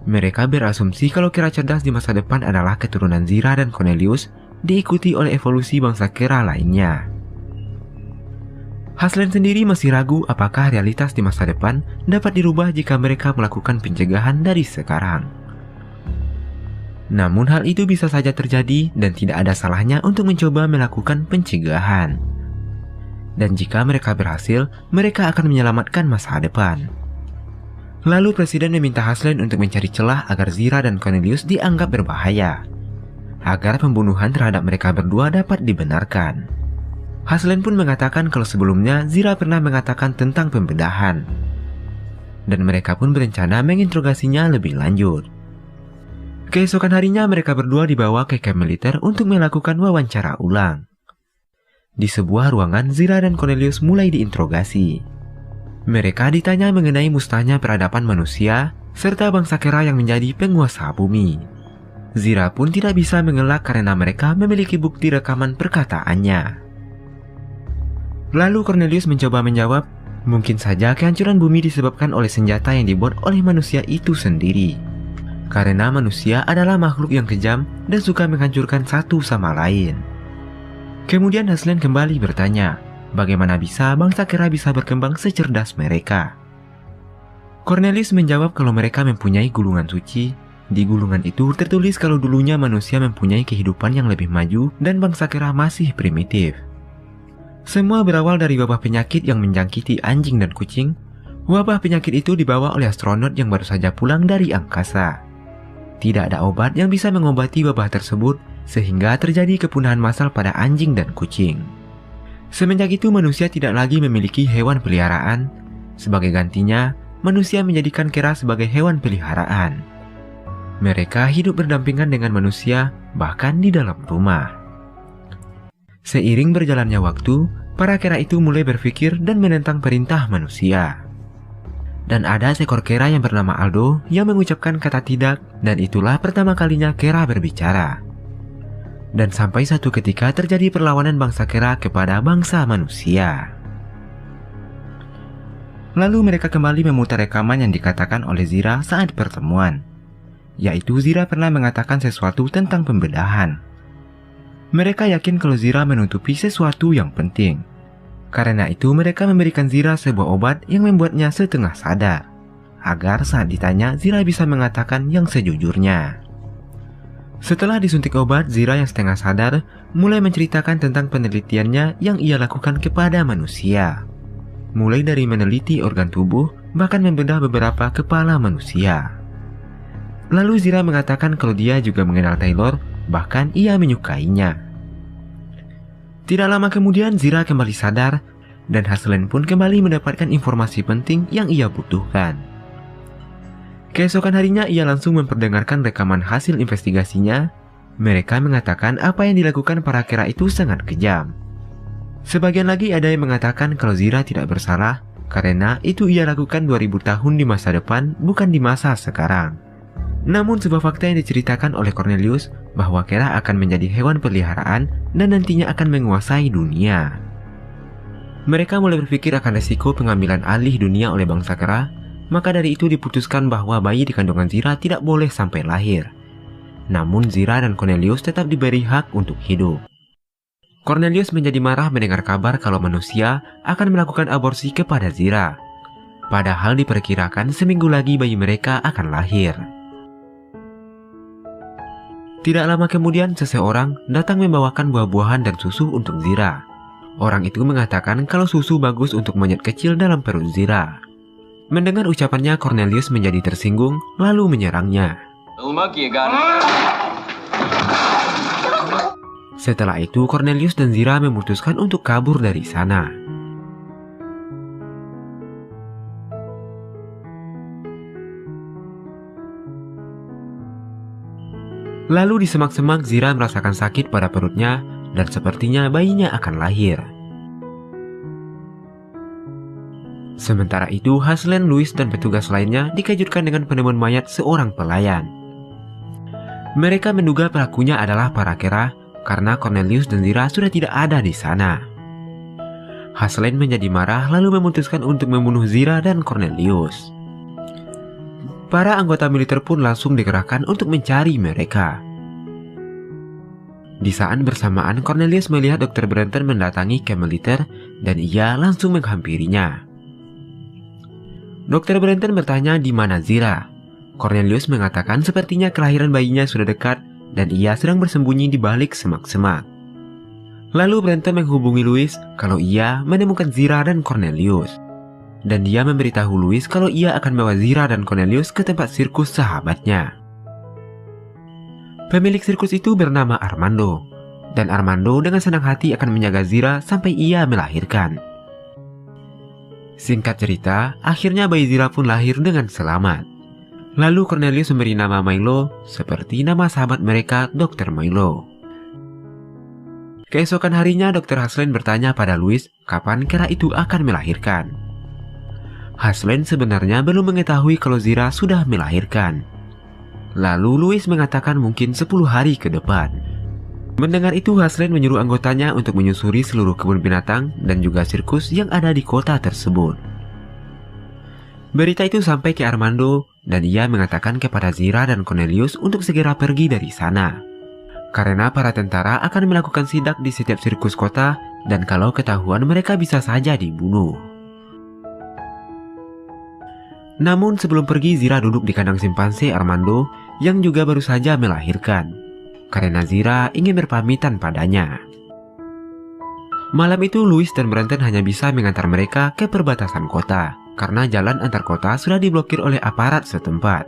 Mereka berasumsi kalau kera cerdas di masa depan adalah keturunan Zira dan Cornelius, diikuti oleh evolusi bangsa kera lainnya. Haslin sendiri masih ragu apakah realitas di masa depan dapat dirubah jika mereka melakukan pencegahan dari sekarang. Namun hal itu bisa saja terjadi dan tidak ada salahnya untuk mencoba melakukan pencegahan. Dan jika mereka berhasil, mereka akan menyelamatkan masa depan. Lalu presiden meminta Haslin untuk mencari celah agar Zira dan Cornelius dianggap berbahaya, agar pembunuhan terhadap mereka berdua dapat dibenarkan. Haslin pun mengatakan kalau sebelumnya Zira pernah mengatakan tentang pembedahan, dan mereka pun berencana menginterogasinya lebih lanjut. Keesokan harinya mereka berdua dibawa ke kamp militer untuk melakukan wawancara ulang. Di sebuah ruangan, Zira dan Cornelius mulai diinterogasi. Mereka ditanya mengenai musnahnya peradaban manusia, serta bangsa kera yang menjadi penguasa bumi. Zira pun tidak bisa mengelak karena mereka memiliki bukti rekaman perkataannya. Lalu Cornelius mencoba menjawab, mungkin saja kehancuran bumi disebabkan oleh senjata yang dibuat oleh manusia itu sendiri. Karena manusia adalah makhluk yang kejam dan suka menghancurkan satu sama lain. Kemudian Haslin kembali bertanya, bagaimana bisa bangsa kera bisa berkembang secerdas mereka? Cornelius menjawab kalau mereka mempunyai gulungan suci. Di gulungan itu tertulis kalau dulunya manusia mempunyai kehidupan yang lebih maju dan bangsa kera masih primitif. Semua berawal dari wabah penyakit yang menjangkiti anjing dan kucing. Wabah penyakit itu dibawa oleh astronot yang baru saja pulang dari angkasa. Tidak ada obat yang bisa mengobati wabah tersebut, sehingga terjadi kepunahan massal pada anjing dan kucing. Semenjak itu manusia tidak lagi memiliki hewan peliharaan. Sebagai gantinya, manusia menjadikan kera sebagai hewan peliharaan. Mereka hidup berdampingan dengan manusia, bahkan di dalam rumah. Seiring berjalannya waktu, para kera itu mulai berpikir dan menentang perintah manusia. Dan ada seekor kera yang bernama Aldo yang mengucapkan kata tidak, dan itulah pertama kalinya kera berbicara. Dan sampai satu ketika terjadi perlawanan bangsa kera kepada bangsa manusia. Lalu mereka kembali memutar rekaman yang dikatakan oleh Zira saat pertemuan, yaitu Zira pernah mengatakan sesuatu tentang pembedahan. Mereka yakin kalau Zira menutupi sesuatu yang penting. Karena itu mereka memberikan Zira sebuah obat yang membuatnya setengah sadar, agar saat ditanya Zira bisa mengatakan yang sejujurnya. Setelah disuntik obat, Zira yang setengah sadar mulai menceritakan tentang penelitiannya yang ia lakukan kepada manusia. Mulai dari meneliti organ tubuh, bahkan membedah beberapa kepala manusia. Lalu Zira mengatakan kalau dia juga mengenal Taylor, bahkan ia menyukainya. Tidak lama kemudian Zira kembali sadar, dan Haslin pun kembali mendapatkan informasi penting yang ia butuhkan. Keesokan harinya ia langsung memperdengarkan rekaman hasil investigasinya. Mereka mengatakan apa yang dilakukan para kera itu sangat kejam. Sebagian lagi ada yang mengatakan kalau Zira tidak bersalah, karena itu ia lakukan 2000 tahun di masa depan, bukan di masa sekarang. Namun sebuah fakta yang diceritakan oleh Cornelius bahwa kera akan menjadi hewan peliharaan dan nantinya akan menguasai dunia. Mereka mulai berpikir akan resiko pengambilan alih dunia oleh bangsa kera. Maka dari itu diputuskan bahwa bayi di kandungan Zira tidak boleh sampai lahir. Namun Zira dan Cornelius tetap diberi hak untuk hidup. Cornelius menjadi marah mendengar kabar kalau manusia akan melakukan aborsi kepada Zira. Padahal diperkirakan seminggu lagi bayi mereka akan lahir. Tidak lama kemudian seseorang datang membawakan buah-buahan dan susu untuk Zira. Orang itu mengatakan kalau susu bagus untuk monyet kecil dalam perut Zira. Mendengar ucapannya, Cornelius menjadi tersinggung lalu menyerangnya. Setelah itu Cornelius dan Zira memutuskan untuk kabur dari sana. Lalu di semak-semak Zira merasakan sakit pada perutnya dan sepertinya bayinya akan lahir. Sementara itu, Haslem, Louis, dan petugas lainnya dikejutkan dengan penemuan mayat seorang pelayan. Mereka menduga pelakunya adalah Parakera karena Cornelius dan Zira sudah tidak ada di sana. Haslem menjadi marah lalu memutuskan untuk membunuh Zira dan Cornelius. Para anggota militer pun langsung dikerahkan untuk mencari mereka. Di saat bersamaan, Cornelius melihat Dr. Brenton mendatangi camp militer dan ia langsung menghampirinya. Dr. Brenton bertanya di mana Zira. Cornelius mengatakan sepertinya kelahiran bayinya sudah dekat dan ia sedang bersembunyi di balik semak-semak. Lalu Brenton menghubungi Louis kalau ia menemukan Zira dan Cornelius. Dan dia memberitahu Louis kalau ia akan membawa Zira dan Cornelius ke tempat sirkus sahabatnya. Pemilik sirkus itu bernama Armando, dan Armando dengan senang hati akan menjaga Zira sampai ia melahirkan. Singkat cerita, akhirnya bayi Zira pun lahir dengan selamat. Lalu Cornelius memberi nama Milo seperti nama sahabat mereka, Dr. Milo. Keesokan harinya, Dr. Haslem bertanya pada Louis kapan kera itu akan melahirkan. Haslem sebenarnya belum mengetahui kalau Zira sudah melahirkan. Lalu Louis mengatakan mungkin 10 hari ke depan. Mendengar itu, Haslem menyuruh anggotanya untuk menyusuri seluruh kebun binatang dan juga sirkus yang ada di kota tersebut. Berita itu sampai ke Armando dan ia mengatakan kepada Zira dan Cornelius untuk segera pergi dari sana. Karena para tentara akan melakukan sidak di setiap sirkus kota dan kalau ketahuan mereka bisa saja dibunuh. Namun sebelum pergi, Zira duduk di kandang simpanse Armando yang juga baru saja melahirkan. Karena Zira ingin berpamitan padanya. Malam itu Louis dan Brenton hanya bisa mengantar mereka ke perbatasan kota karena jalan antar kota sudah diblokir oleh aparat setempat.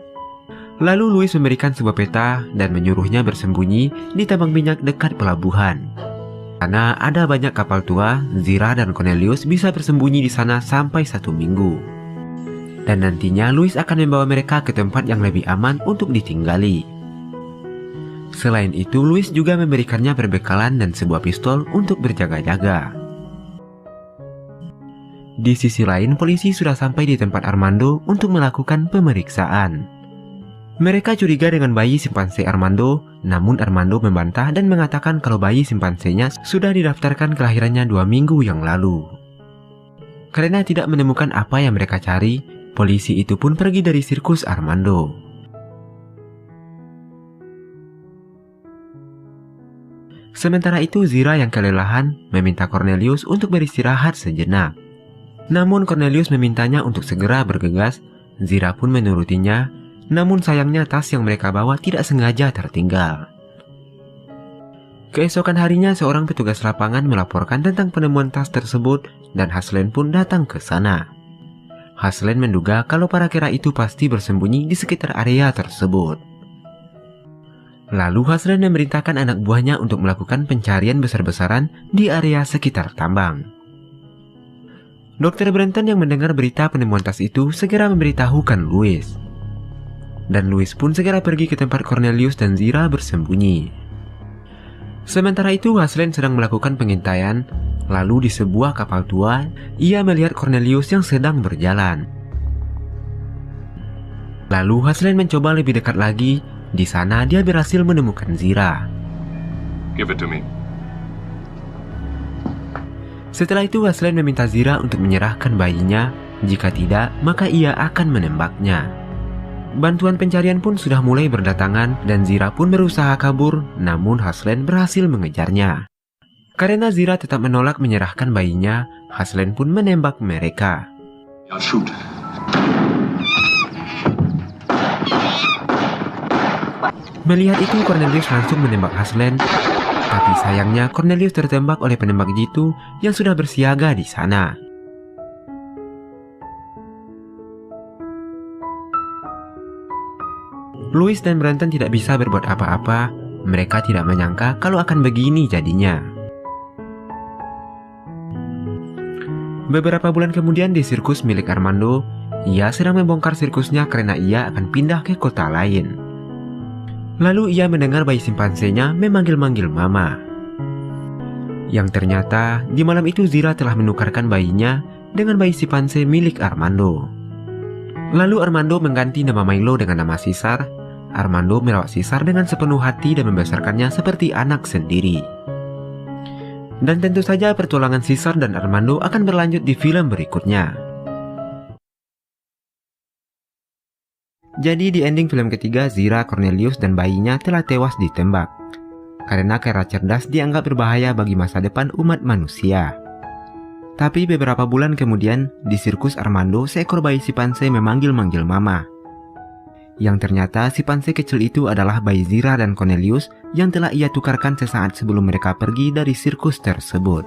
Lalu Louis memberikan sebuah peta dan menyuruhnya bersembunyi di tambang minyak dekat pelabuhan. Karena ada banyak kapal tua, Zira dan Cornelius bisa bersembunyi di sana sampai 1 minggu. Dan nantinya Louis akan membawa mereka ke tempat yang lebih aman untuk ditinggali. Selain itu, Louis juga memberikannya perbekalan dan sebuah pistol untuk berjaga-jaga. Di sisi lain, polisi sudah sampai di tempat Armando untuk melakukan pemeriksaan. Mereka curiga dengan bayi simpanse Armando, namun Armando membantah dan mengatakan kalau bayi simpansenya sudah didaftarkan kelahirannya 2 minggu yang lalu. Karena tidak menemukan apa yang mereka cari, polisi itu pun pergi dari sirkus Armando. Sementara itu, Zira yang kelelahan meminta Cornelius untuk beristirahat sejenak. Namun Cornelius memintanya untuk segera bergegas. Zira pun menurutinya, namun sayangnya tas yang mereka bawa tidak sengaja tertinggal. Keesokan harinya, seorang petugas lapangan melaporkan tentang penemuan tas tersebut dan Haslem pun datang ke sana. Haslem menduga kalau para kera itu pasti bersembunyi di sekitar area tersebut. Lalu Haslem memerintahkan anak buahnya untuk melakukan pencarian besar-besaran di area sekitar tambang. Dr. Brenton yang mendengar berita penemuan tas itu segera memberitahukan Louis. Dan Louis pun segera pergi ke tempat Cornelius dan Zira bersembunyi. Sementara itu, Haslem sedang melakukan pengintaian. Lalu di sebuah kapal tua, ia melihat Cornelius yang sedang berjalan. Lalu Haslem mencoba lebih dekat lagi. Di sana dia berhasil menemukan Zira. Give it to me. Setelah itu Haslem meminta Zira untuk menyerahkan bayinya. Jika tidak, maka ia akan menembaknya. Bantuan pencarian pun sudah mulai berdatangan dan Zira pun berusaha kabur, namun Haslem berhasil mengejarnya. Karena Zira tetap menolak menyerahkan bayinya, Haslem pun menembak mereka. I'll shoot. Melihat itu, Cornelius langsung menembak Aslan. Tapi sayangnya Cornelius tertembak oleh penembak jitu yang sudah bersiaga di sana. Louis dan Brandon tidak bisa berbuat apa-apa. Mereka tidak menyangka kalau akan begini jadinya. Beberapa bulan kemudian di sirkus milik Armando, ia sedang membongkar sirkusnya karena ia akan pindah ke kota lain. Lalu ia mendengar bayi simpansenya memanggil-manggil mama. Yang ternyata di malam itu Zira telah menukarkan bayinya dengan bayi simpanse milik Armando. Lalu Armando mengganti nama Milo dengan nama Caesar. Armando merawat Caesar dengan sepenuh hati dan membesarkannya seperti anak sendiri. Dan tentu saja pertualangan Caesar dan Armando akan berlanjut di film berikutnya. Jadi di ending film ketiga, Zira, Cornelius, dan bayinya telah tewas ditembak. Karena kera cerdas dianggap berbahaya bagi masa depan umat manusia. Tapi beberapa bulan kemudian, di sirkus Armando, seekor bayi simpanse memanggil-manggil mama. Yang ternyata simpanse kecil itu adalah bayi Zira dan Cornelius yang telah ia tukarkan sesaat sebelum mereka pergi dari sirkus tersebut.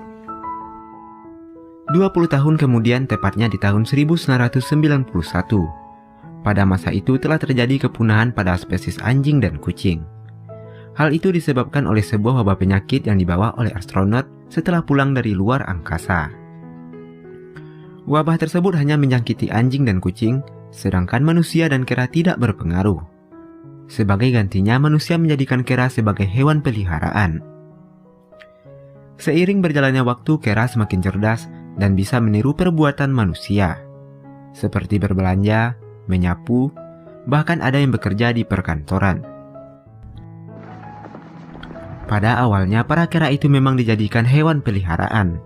20 tahun kemudian, tepatnya di tahun 1991. Pada masa itu telah terjadi kepunahan pada spesies anjing dan kucing. Hal itu disebabkan oleh sebuah wabah penyakit yang dibawa oleh astronot setelah pulang dari luar angkasa. Wabah tersebut hanya menjangkiti anjing dan kucing, sedangkan manusia dan kera tidak berpengaruh. Sebagai gantinya, manusia menjadikan kera sebagai hewan peliharaan. Seiring berjalannya waktu, kera semakin cerdas dan bisa meniru perbuatan manusia, seperti berbelanja, menyapu, bahkan ada yang bekerja di perkantoran. Pada awalnya, para kera itu memang dijadikan hewan peliharaan,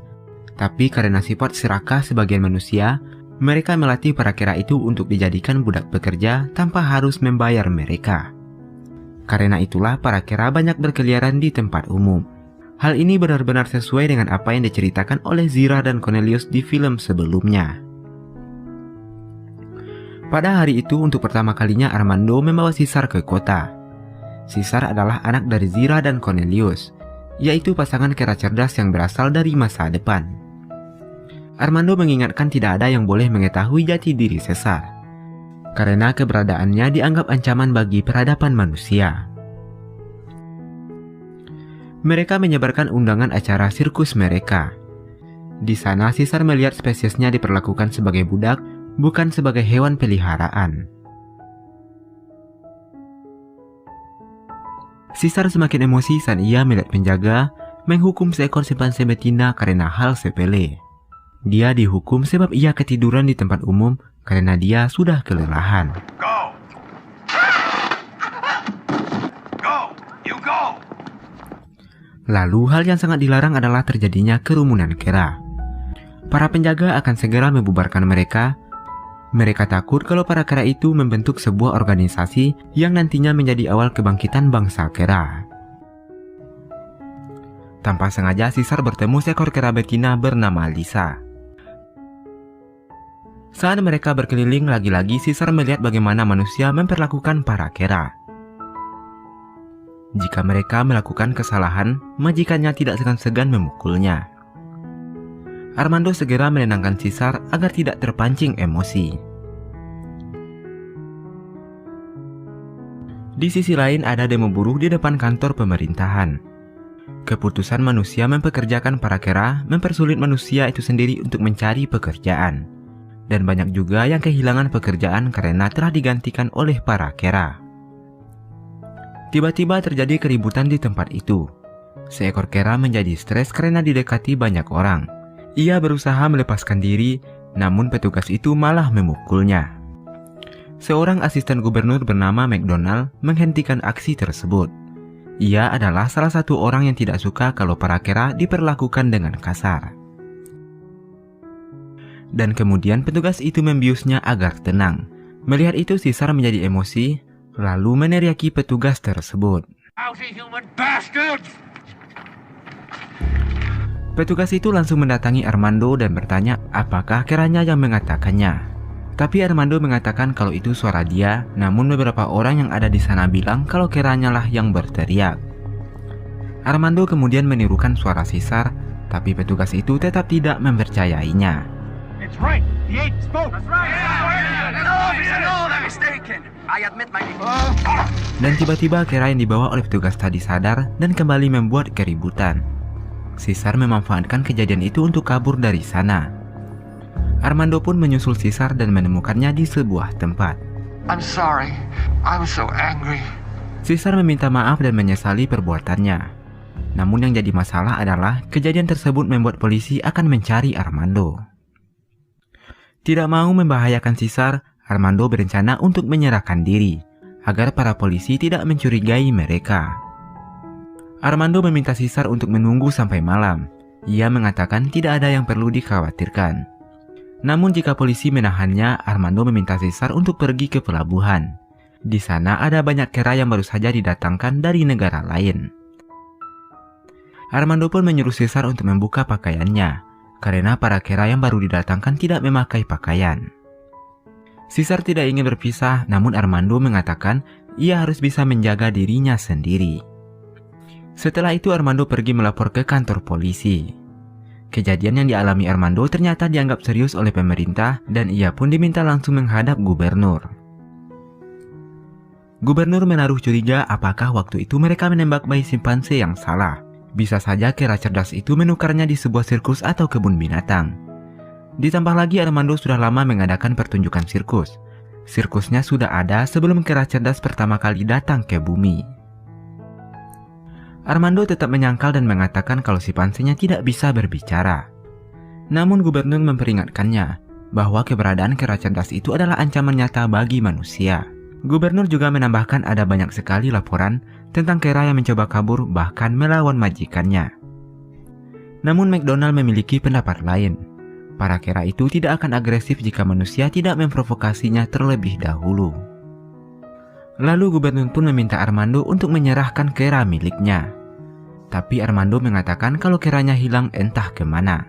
tapi karena sifat serakah sebagian manusia, mereka melatih para kera itu untuk dijadikan budak pekerja tanpa harus membayar mereka. Karena itulah para kera banyak berkeliaran di tempat umum. Hal ini benar-benar sesuai dengan apa yang diceritakan oleh Zira dan Cornelius di film sebelumnya. Pada hari itu, untuk pertama kalinya Armando membawa Caesar ke kota. Caesar adalah anak dari Zira dan Cornelius, yaitu pasangan kera cerdas yang berasal dari masa depan. Armando mengingatkan tidak ada yang boleh mengetahui jati diri Caesar, karena keberadaannya dianggap ancaman bagi peradaban manusia. Mereka menyebarkan undangan acara sirkus mereka. Di sana Caesar melihat spesiesnya diperlakukan sebagai budak, bukan sebagai hewan peliharaan. Caesar semakin emosi saat ia melihat penjaga menghukum seekor simpanse betina karena hal sepele. Dia dihukum sebab ia ketiduran di tempat umum karena dia sudah kelelahan. Go! Go! You go! Lalu hal yang sangat dilarang adalah terjadinya kerumunan kera. Para penjaga akan segera membubarkan mereka. Mereka takut kalau para kera itu membentuk sebuah organisasi yang nantinya menjadi awal kebangkitan bangsa kera. Tanpa sengaja Caesar bertemu seekor kera betina bernama Lisa. Saat mereka berkeliling, lagi-lagi Caesar melihat bagaimana manusia memperlakukan para kera. Jika mereka melakukan kesalahan, majikannya tidak segan-segan memukulnya. Armando segera menenangkan Caesar agar tidak terpancing emosi. Di sisi lain ada demo buruh di depan kantor pemerintahan. Keputusan manusia mempekerjakan para kera mempersulit manusia itu sendiri untuk mencari pekerjaan. Dan banyak juga yang kehilangan pekerjaan karena telah digantikan oleh para kera. Tiba-tiba terjadi keributan di tempat itu. Seekor kera menjadi stres karena didekati banyak orang. Ia berusaha melepaskan diri, namun petugas itu malah memukulnya. Seorang asisten gubernur bernama McDonald menghentikan aksi tersebut. Ia adalah salah satu orang yang tidak suka kalau para kera diperlakukan dengan kasar. Dan kemudian petugas itu membiusnya agar tenang. Melihat itu Caesar menjadi emosi, lalu meneriaki petugas tersebut. Petugas itu langsung mendatangi Armando dan bertanya apakah keranya yang mengatakannya. Tapi Armando mengatakan kalau itu suara dia, namun beberapa orang yang ada di sana bilang kalau Keranya lah yang berteriak. Armando kemudian menirukan suara Caesar, tapi petugas itu tetap tidak mempercayainya. It's right. The ape spoke. That's right. Dan tiba-tiba Kera yang dibawa oleh petugas tadi sadar dan kembali membuat keributan. Caesar memanfaatkan kejadian itu untuk kabur dari sana. Armando pun menyusul Caesar dan menemukannya di sebuah tempat. I'm sorry. I was so angry. Caesar meminta maaf dan menyesali perbuatannya. Namun yang jadi masalah adalah kejadian tersebut membuat polisi akan mencari Armando. Tidak mau membahayakan Caesar, Armando berencana untuk menyerahkan diri agar para polisi tidak mencurigai mereka. Armando meminta Caesar untuk menunggu sampai malam. Ia mengatakan tidak ada yang perlu dikhawatirkan. Namun jika polisi menahannya, Armando meminta Caesar untuk pergi ke pelabuhan. Di sana ada banyak kera yang baru saja didatangkan dari negara lain. Armando pun menyuruh Caesar untuk membuka pakaiannya, karena para kera yang baru didatangkan tidak memakai pakaian. Caesar tidak ingin berpisah, namun Armando mengatakan ia harus bisa menjaga dirinya sendiri. Setelah itu Armando pergi melapor ke kantor polisi. Kejadian yang dialami Armando ternyata dianggap serius oleh pemerintah dan ia pun diminta langsung menghadap gubernur. Gubernur menaruh curiga apakah waktu itu mereka menembak bayi simpanse yang salah. Bisa saja kera cerdas itu menukarnya di sebuah sirkus atau kebun binatang. Ditambah lagi Armando sudah lama mengadakan pertunjukan sirkus. Sirkusnya sudah ada sebelum kera cerdas pertama kali datang ke bumi. Armando tetap menyangkal dan mengatakan kalau simpansenya tidak bisa berbicara. Namun gubernur memperingatkannya bahwa keberadaan kera cerdas itu adalah ancaman nyata bagi manusia. Gubernur juga menambahkan ada banyak sekali laporan tentang kera yang mencoba kabur bahkan melawan majikannya. Namun McDonald memiliki pendapat lain. Para kera itu tidak akan agresif jika manusia tidak memprovokasinya terlebih dahulu. Lalu gubernur pun meminta Armando untuk menyerahkan kera miliknya. Tapi Armando mengatakan kalau keranya hilang entah kemana.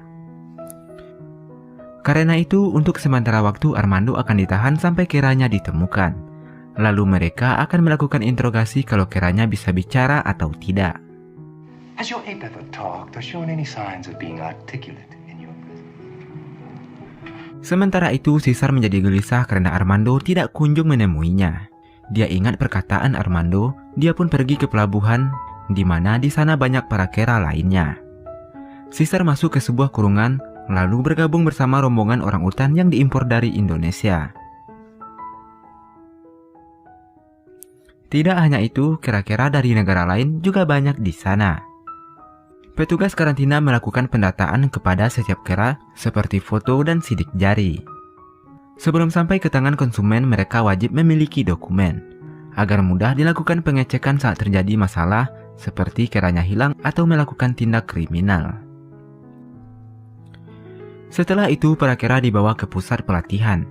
Karena itu, untuk sementara waktu Armando akan ditahan sampai keranya ditemukan. Lalu mereka akan melakukan interogasi kalau keranya bisa bicara atau tidak. Has your ape ever talked or shown any signs of being articulate in your presence? Sementara itu, Caesar menjadi gelisah karena Armando tidak kunjung menemuinya. Dia ingat perkataan Armando, dia pun pergi ke pelabuhan, di mana di sana banyak para kera lainnya. Caesar masuk ke sebuah kurungan, lalu bergabung bersama rombongan orang utan yang diimpor dari Indonesia. Tidak hanya itu, kera-kera dari negara lain juga banyak di sana. Petugas karantina melakukan pendataan kepada setiap kera seperti foto dan sidik jari. Sebelum sampai ke tangan konsumen, mereka wajib memiliki dokumen agar mudah dilakukan pengecekan saat terjadi masalah seperti keranya hilang atau melakukan tindak kriminal. Setelah itu, para kera dibawa ke pusat pelatihan.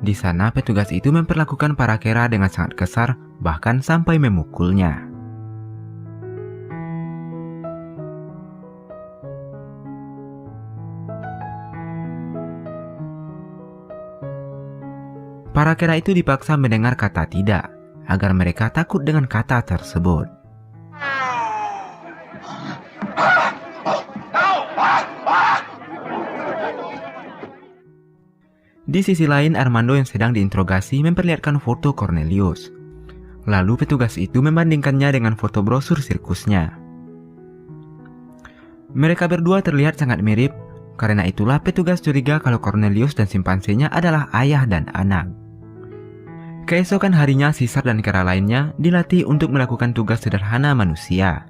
Di sana, petugas itu memperlakukan para kera dengan sangat kasar, bahkan sampai memukulnya. Para kera itu dipaksa mendengar kata tidak, agar mereka takut dengan kata tersebut. Di sisi lain, Armando yang sedang diinterogasi memperlihatkan foto Cornelius. Lalu petugas itu membandingkannya dengan foto brosur sirkusnya. Mereka berdua terlihat sangat mirip, karena itulah petugas curiga kalau Cornelius dan simpansenya adalah ayah dan anak. Keesokan harinya, Caesar dan kera lainnya dilatih untuk melakukan tugas sederhana manusia.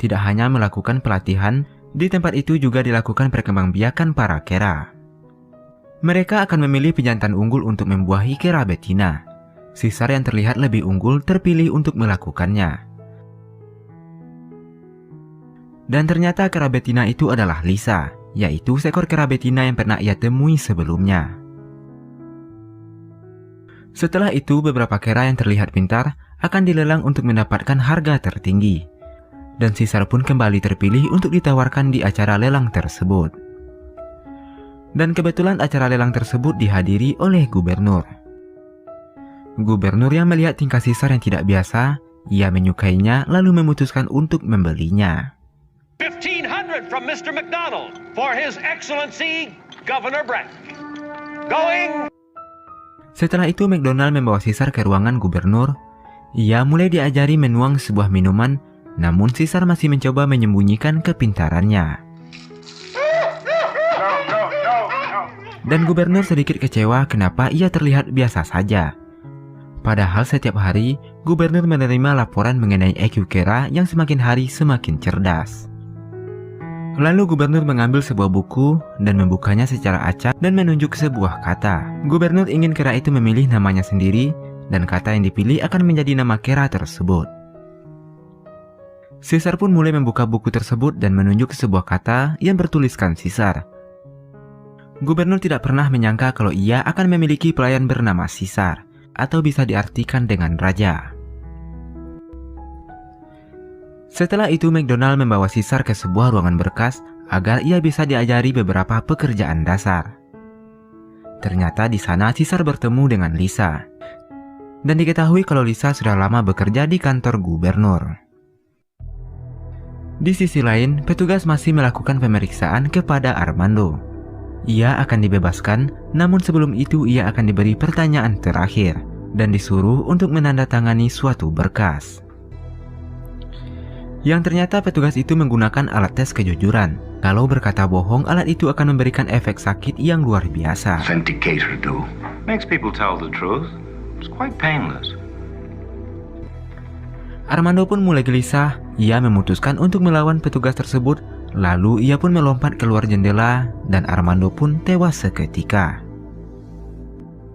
Tidak hanya melakukan pelatihan, di tempat itu juga dilakukan perkembangbiakan para kera. Mereka akan memilih pejantan unggul untuk membuahi kera betina. Caesar yang terlihat lebih unggul terpilih untuk melakukannya. Dan ternyata kera betina itu adalah Lisa, yaitu seekor kera betina yang pernah ia temui sebelumnya. Setelah itu, beberapa kera yang terlihat pintar akan dilelang untuk mendapatkan harga tertinggi. Dan Caesar pun kembali terpilih untuk ditawarkan di acara lelang tersebut. Dan kebetulan acara lelang tersebut dihadiri oleh gubernur. Gubernur yang melihat tingkah Caesar yang tidak biasa, ia menyukainya lalu memutuskan untuk membelinya. 1,500 from Mr. McDonald for His Excellency Governor Brett. Going. Setelah itu McDonald membawa Caesar ke ruangan gubernur. Ia mulai diajari menuang sebuah minuman, namun Caesar masih mencoba menyembunyikan kepintarannya. Dan gubernur sedikit kecewa kenapa ia terlihat biasa saja. Padahal setiap hari, gubernur menerima laporan mengenai IQ Kera yang semakin hari semakin cerdas. Lalu gubernur mengambil sebuah buku dan membukanya secara acak dan menunjuk sebuah kata. Gubernur ingin Kera itu memilih namanya sendiri dan kata yang dipilih akan menjadi nama Kera tersebut. Caesar pun mulai membuka buku tersebut dan menunjuk sebuah kata yang bertuliskan Caesar. Gubernur tidak pernah menyangka kalau ia akan memiliki pelayan bernama Caesar, atau bisa diartikan dengan raja. Setelah itu McDonald membawa Caesar ke sebuah ruangan berkas agar ia bisa diajari beberapa pekerjaan dasar. Ternyata di sana Caesar bertemu dengan Lisa. Dan diketahui kalau Lisa sudah lama bekerja di kantor gubernur. Di sisi lain, petugas masih melakukan pemeriksaan kepada Armando. Ia akan dibebaskan, namun sebelum itu ia akan diberi pertanyaan terakhir dan disuruh untuk menandatangani suatu berkas. Yang ternyata petugas itu menggunakan alat tes kejujuran. Kalau berkata bohong, alat itu akan memberikan efek sakit yang luar biasa. Authenticator do. Makes people tell the truth. It's quite painless. Armando pun mulai gelisah. Ia memutuskan untuk melawan petugas tersebut. Lalu ia pun melompat keluar jendela dan Armando pun tewas seketika.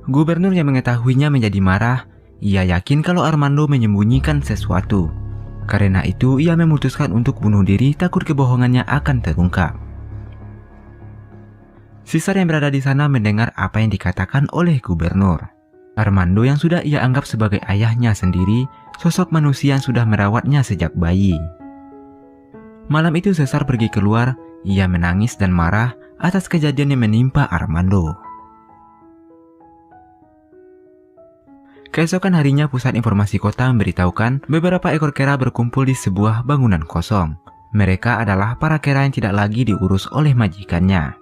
Gubernur yang mengetahuinya menjadi marah. Ia yakin kalau Armando menyembunyikan sesuatu. Karena itu ia memutuskan untuk bunuh diri takut kebohongannya akan terungkap. Caesar yang berada di sana mendengar apa yang dikatakan oleh gubernur. Armando yang sudah ia anggap sebagai ayahnya sendiri, sosok manusia yang sudah merawatnya sejak bayi. Malam itu Caesar pergi keluar, ia menangis dan marah atas kejadian yang menimpa Armando. Keesokan harinya pusat informasi kota memberitahukan beberapa ekor kera berkumpul di sebuah bangunan kosong. Mereka adalah para kera yang tidak lagi diurus oleh majikannya.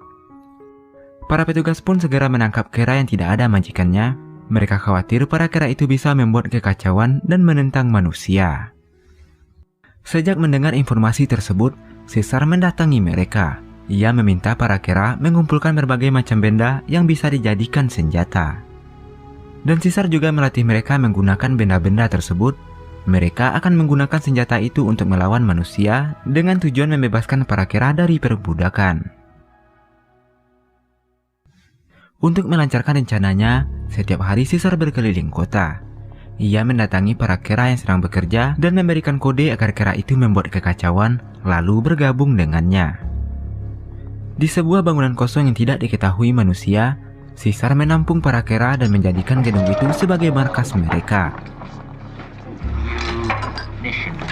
Para petugas pun segera menangkap kera yang tidak ada majikannya. Mereka khawatir para kera itu bisa membuat kekacauan dan menentang manusia. Sejak mendengar informasi tersebut, Caesar mendatangi mereka. Ia meminta para kera mengumpulkan berbagai macam benda yang bisa dijadikan senjata. Dan Caesar juga melatih mereka menggunakan benda-benda tersebut. Mereka akan menggunakan senjata itu untuk melawan manusia dengan tujuan membebaskan para kera dari perbudakan. Untuk melancarkan rencananya, setiap hari Caesar berkeliling kota. Ia mendatangi para kera yang sedang bekerja dan memberikan kode agar kera itu membuat kekacauan, lalu bergabung dengannya. Di sebuah bangunan kosong yang tidak diketahui manusia, Caesar menampung para kera dan menjadikan gedung itu sebagai markas mereka.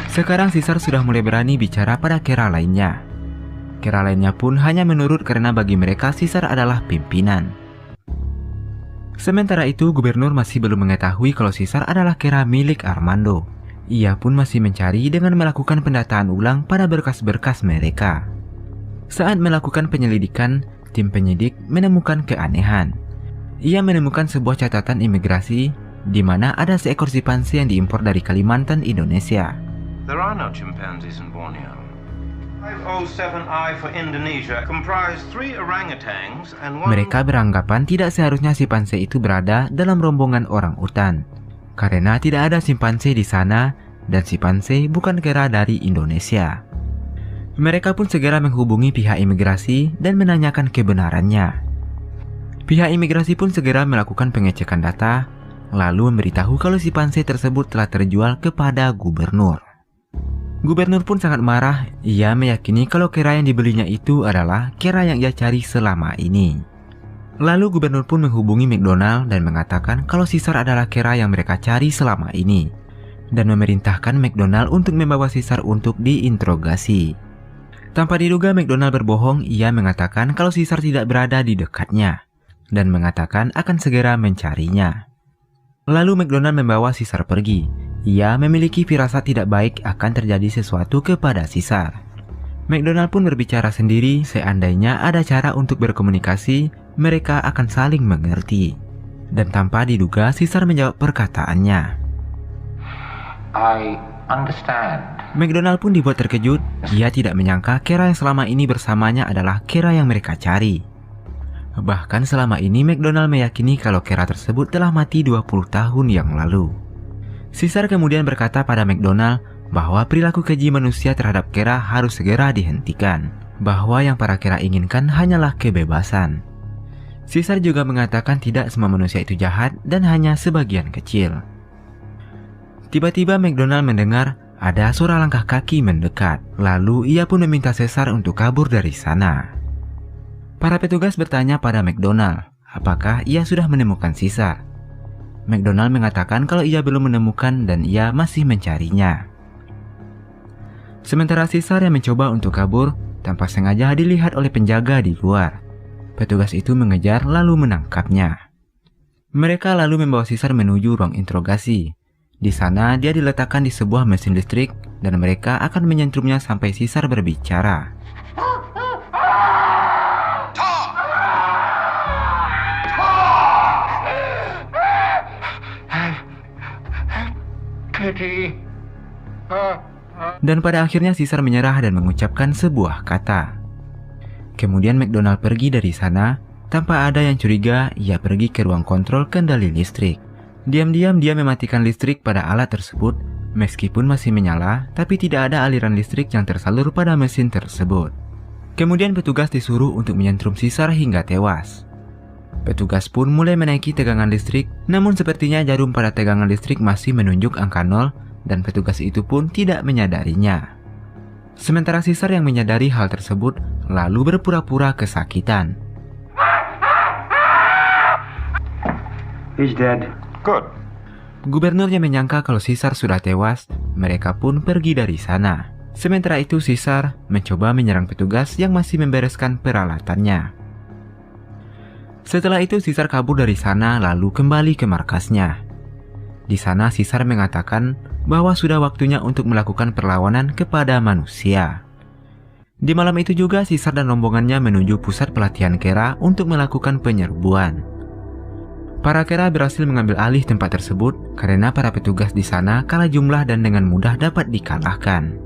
Sekarang Caesar sudah mulai berani bicara pada kera lainnya. Kera lainnya pun hanya menurut karena bagi mereka Caesar adalah pimpinan. Sementara itu, gubernur masih belum mengetahui kalau Caesar adalah kera milik Armando. Ia pun masih mencari dengan melakukan pendataan ulang pada berkas-berkas mereka. Saat melakukan penyelidikan, tim penyidik menemukan keanehan. Ia menemukan sebuah catatan imigrasi di mana ada seekor simpanse yang diimpor dari Kalimantan, Indonesia. There are no chimpanzees in Borneo. 507I for Indonesia comprise 3 orangutans and 1... Mereka beranggapan tidak seharusnya simpanse itu berada dalam rombongan orang utan, karena tidak ada simpanse di sana dan simpanse bukan kera dari Indonesia. Mereka pun segera menghubungi pihak imigrasi dan menanyakan kebenarannya. Pihak imigrasi pun segera melakukan pengecekan data, lalu memberitahu kalau simpanse tersebut telah terjual kepada gubernur. Gubernur pun sangat marah. Ia meyakini kalau kera yang dibelinya itu adalah kera yang ia cari selama ini. Lalu gubernur pun menghubungi McDonald dan mengatakan kalau Caesar adalah kera yang mereka cari selama ini, dan memerintahkan McDonald untuk membawa Caesar untuk diinterogasi. Tanpa diduga McDonald berbohong, ia mengatakan kalau Caesar tidak berada di dekatnya dan mengatakan akan segera mencarinya. Lalu McDonald membawa Caesar pergi. Ia memiliki firasat tidak baik akan terjadi sesuatu kepada Caesar. McDonald pun berbicara sendiri, seandainya ada cara untuk berkomunikasi, mereka akan saling mengerti. Dan tanpa diduga, Caesar menjawab perkataannya. I understand. McDonald pun dibuat terkejut. Ia tidak menyangka Kera yang selama ini bersamanya adalah Kera yang mereka cari. Bahkan selama ini McDonald meyakini kalau Kera tersebut telah mati 20 tahun yang lalu. Caesar kemudian berkata pada McDonald bahwa perilaku keji manusia terhadap Kera harus segera dihentikan. Bahwa yang para Kera inginkan hanyalah kebebasan. Caesar juga mengatakan tidak semua manusia itu jahat dan hanya sebagian kecil. Tiba-tiba McDonald mendengar ada suara langkah kaki mendekat. Lalu ia pun meminta Caesar untuk kabur dari sana. Para petugas bertanya pada McDonald, apakah ia sudah menemukan Caesar. McDonald mengatakan kalau ia belum menemukan dan ia masih mencarinya. Sementara Caesar yang mencoba untuk kabur, tanpa sengaja dilihat oleh penjaga di luar. Petugas itu mengejar lalu menangkapnya. Mereka lalu membawa Caesar menuju ruang interogasi. Di sana dia diletakkan di sebuah mesin listrik dan mereka akan menyentrumnya sampai Caesar berbicara. Dan pada akhirnya Caesar menyerah dan mengucapkan sebuah kata. Kemudian McDonald pergi dari sana. Tanpa ada yang curiga, ia pergi ke ruang kontrol kendali listrik. Diam-diam dia mematikan listrik pada alat tersebut. Meskipun masih menyala, tapi tidak ada aliran listrik yang tersalur pada mesin tersebut. Kemudian petugas disuruh untuk menyentrum Caesar hingga tewas. Petugas pun mulai menaiki tegangan listrik, namun sepertinya jarum pada tegangan listrik masih menunjuk angka 0 dan petugas itu pun tidak menyadarinya. Sementara Caesar yang menyadari hal tersebut lalu berpura-pura kesakitan. He's dead. Good. Gubernurnya menyangka kalau Caesar sudah tewas, mereka pun pergi dari sana. Sementara itu Caesar mencoba menyerang petugas yang masih membereskan peralatannya. Setelah itu Caesar kabur dari sana lalu kembali ke markasnya. Di sana Caesar mengatakan bahwa sudah waktunya untuk melakukan perlawanan kepada manusia. Di malam itu juga Caesar dan rombongannya menuju pusat pelatihan Kera untuk melakukan penyerbuan. Para Kera berhasil mengambil alih tempat tersebut karena para petugas di sana kalah jumlah dan dengan mudah dapat dikalahkan.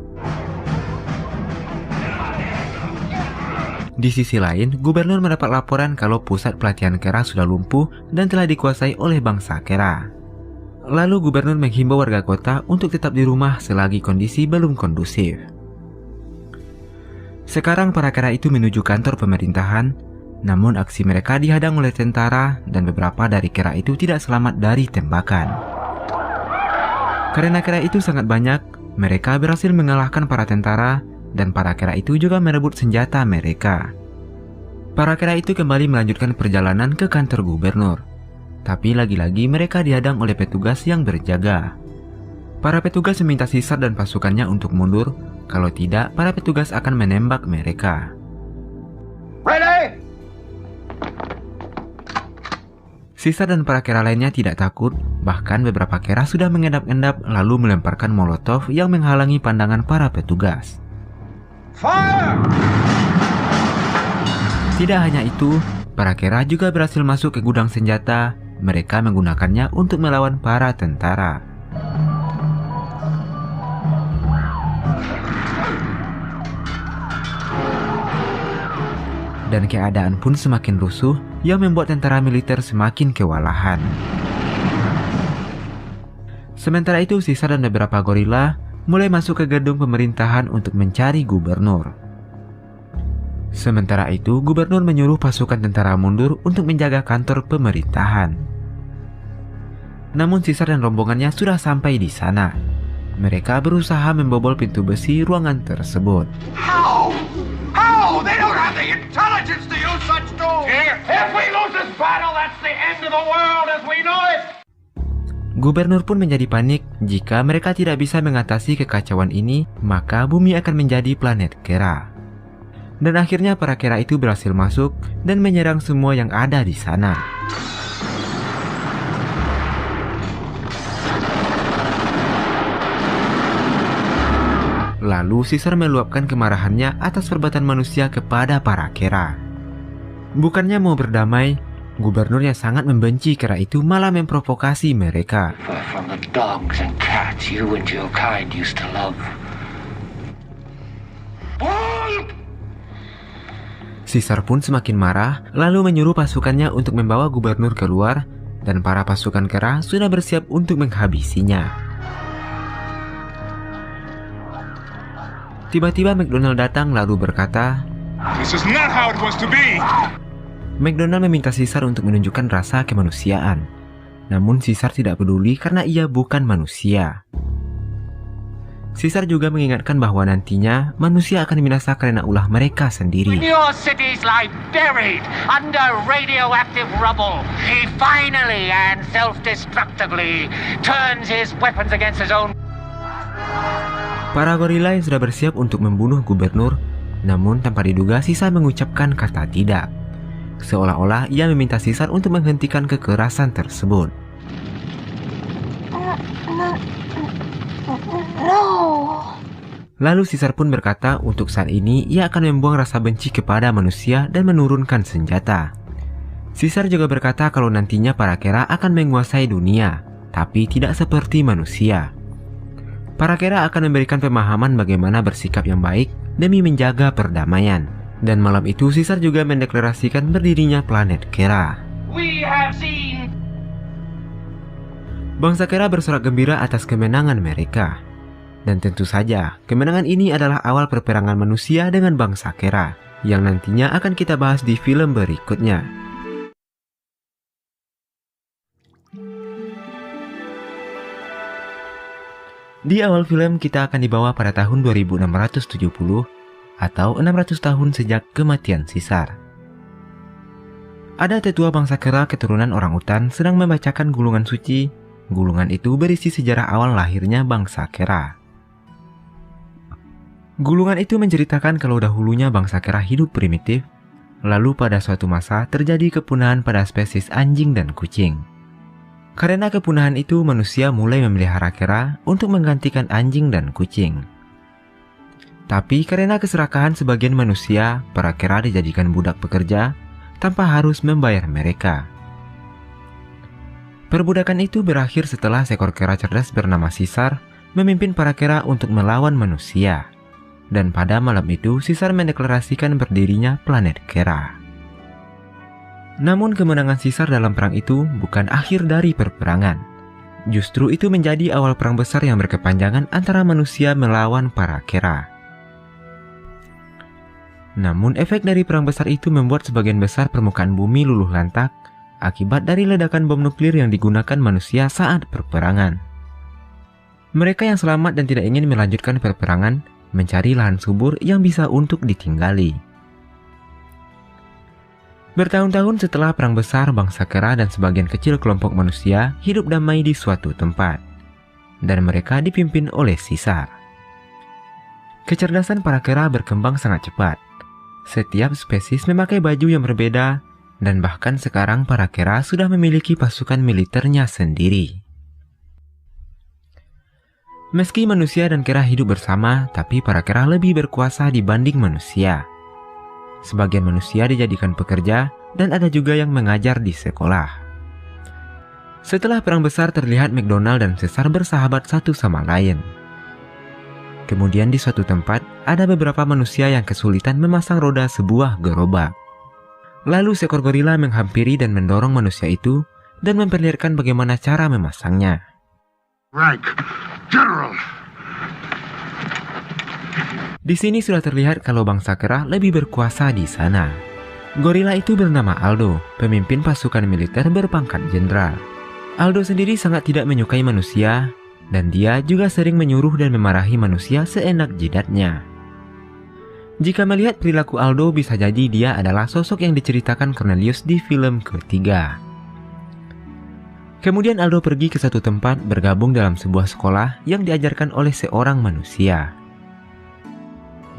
Di sisi lain, gubernur mendapat laporan kalau pusat pelatihan Kera sudah lumpuh dan telah dikuasai oleh bangsa Kera. Lalu gubernur menghimbau warga kota untuk tetap di rumah selagi kondisi belum kondusif. Sekarang para Kera itu menuju kantor pemerintahan. Namun aksi mereka dihadang oleh tentara dan beberapa dari Kera itu tidak selamat dari tembakan. Karena Kera itu sangat banyak, mereka berhasil mengalahkan para tentara dan para Kera itu juga merebut senjata mereka. Para Kera itu kembali melanjutkan perjalanan ke kantor gubernur. Tapi lagi-lagi mereka dihadang oleh petugas yang berjaga. Para petugas meminta Caesar dan pasukannya untuk mundur, kalau tidak para petugas akan menembak mereka. Ready? Caesar dan para Kera lainnya tidak takut, bahkan beberapa Kera sudah mengendap-endap lalu melemparkan molotov yang menghalangi pandangan para petugas. Fire! Tidak hanya itu, para Kera juga berhasil masuk ke gudang senjata. Mereka menggunakannya untuk melawan para tentara. Dan keadaan pun semakin rusuh yang membuat tentara militer semakin kewalahan. Sementara itu Caesar dan beberapa gorila mulai masuk ke gedung pemerintahan untuk mencari gubernur. Sementara itu gubernur menyuruh pasukan tentara mundur untuk menjaga kantor pemerintahan. Namun Caesar dan rombongannya sudah sampai di sana. Mereka berusaha membobol pintu besi ruangan tersebut. How? They don't have the intelligence to use such tools! If we lose this battle, that's the end of the world as we know it! Gubernur pun menjadi panik. Jika mereka tidak bisa mengatasi kekacauan ini, maka bumi akan menjadi planet Kera. Dan akhirnya para kera itu berhasil masuk dan menyerang semua yang ada di sana. Lalu Caesar meluapkan kemarahannya atas perbuatan manusia kepada para kera. Bukannya mau berdamai, gubernur yang sangat membenci kera itu malah memprovokasi mereka. From the dogs and cats you and your kind used to love. Caesar pun semakin marah, lalu menyuruh pasukannya untuk membawa gubernur keluar, dan para pasukan kera sudah bersiap untuk menghabisinya. Tiba-tiba McDonald datang lalu berkata, This is not how it was to be. McDonald meminta Caesar untuk menunjukkan rasa kemanusiaan. Namun Caesar tidak peduli karena ia bukan manusia. Caesar juga mengingatkan bahwa nantinya manusia akan binasa karena ulah mereka sendiri. Your cities lie buried under radioactive rubble. He finally and self-destructively turns his weapons against his own. Para gorila yang sudah bersiap untuk membunuh gubernur, namun tanpa diduga Caesar mengucapkan kata tidak. Seolah-olah ia meminta Caesar untuk menghentikan kekerasan tersebut. Lalu Caesar pun berkata untuk saat ini ia akan membuang rasa benci kepada manusia dan menurunkan senjata. Caesar juga berkata kalau nantinya para kera akan menguasai dunia, tapi tidak seperti manusia. Para kera akan memberikan pemahaman bagaimana bersikap yang baik demi menjaga perdamaian. Dan malam itu Caesar juga mendeklarasikan berdirinya planet Kera. Bangsa Kera bersorak gembira atas kemenangan mereka. Dan tentu saja, kemenangan ini adalah awal perperangan manusia dengan bangsa Kera, yang nantinya akan kita bahas di film berikutnya. Di awal film kita akan dibawa pada tahun 2670 atau 600 tahun sejak kematian Caesar. Ada tetua bangsa Kera keturunan orangutan sedang membacakan gulungan suci. Gulungan itu berisi sejarah awal lahirnya bangsa Kera. Gulungan itu menceritakan kalau dahulunya bangsa Kera hidup primitif, lalu pada suatu masa terjadi kepunahan pada spesies anjing dan kucing. Karena kepunahan itu manusia mulai memelihara kera untuk menggantikan anjing dan kucing. Tapi karena keserakahan sebagian manusia, para kera dijadikan budak pekerja tanpa harus membayar mereka. Perbudakan itu berakhir setelah seekor kera cerdas bernama Caesar memimpin para kera untuk melawan manusia. Dan pada malam itu Caesar mendeklarasikan berdirinya planet Kera. Namun kemenangan Caesar dalam perang itu bukan akhir dari perperangan. Justru itu menjadi awal perang besar yang berkepanjangan antara manusia melawan para kera. Namun efek dari perang besar itu membuat sebagian besar permukaan bumi luluh lantak akibat dari ledakan bom nuklir yang digunakan manusia saat perperangan. Mereka yang selamat dan tidak ingin melanjutkan perperangan mencari lahan subur yang bisa untuk ditinggali. Bertahun-tahun setelah perang besar, bangsa kera dan sebagian kecil kelompok manusia hidup damai di suatu tempat, dan mereka dipimpin oleh Caesar. Kecerdasan para kera berkembang sangat cepat. Setiap spesies memakai baju yang berbeda, dan bahkan sekarang para kera sudah memiliki pasukan militernya sendiri. Meski manusia dan kera hidup bersama, tapi para kera lebih berkuasa dibanding manusia. Sebagian manusia dijadikan pekerja, dan ada juga yang mengajar di sekolah. Setelah perang besar terlihat McDonald dan Caesar bersahabat satu sama lain. Kemudian di suatu tempat, ada beberapa manusia yang kesulitan memasang roda sebuah gerobak. Lalu seekor gorila menghampiri dan mendorong manusia itu, dan memperlihatkan bagaimana cara memasangnya. Rank, General. Di sini sudah terlihat kalau bangsa kera lebih berkuasa di sana. Gorila itu bernama Aldo, pemimpin pasukan militer berpangkat jenderal. Aldo sendiri sangat tidak menyukai manusia, dan dia juga sering menyuruh dan memarahi manusia seenak jidatnya. Jika melihat perilaku Aldo, bisa jadi dia adalah sosok yang diceritakan Cornelius di film ketiga. Kemudian Aldo pergi ke satu tempat bergabung dalam sebuah sekolah yang diajarkan oleh seorang manusia.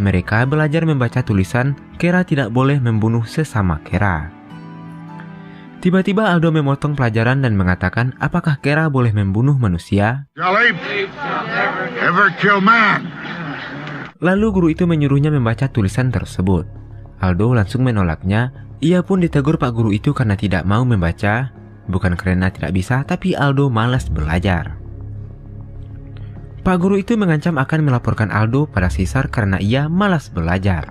mereka belajar membaca tulisan Kera tidak boleh membunuh sesama Kera. Tiba-tiba Aldo memotong pelajaran dan mengatakan apakah Kera boleh membunuh manusia. Ever kill man? Lalu guru itu menyuruhnya membaca tulisan tersebut. Aldo langsung menolaknya. Ia pun ditegur Pak Guru itu karena tidak mau membaca. Bukan karena tidak bisa, tapi Aldo malas belajar. Pak Guru itu mengancam akan melaporkan Aldo pada Caesar karena ia malas belajar.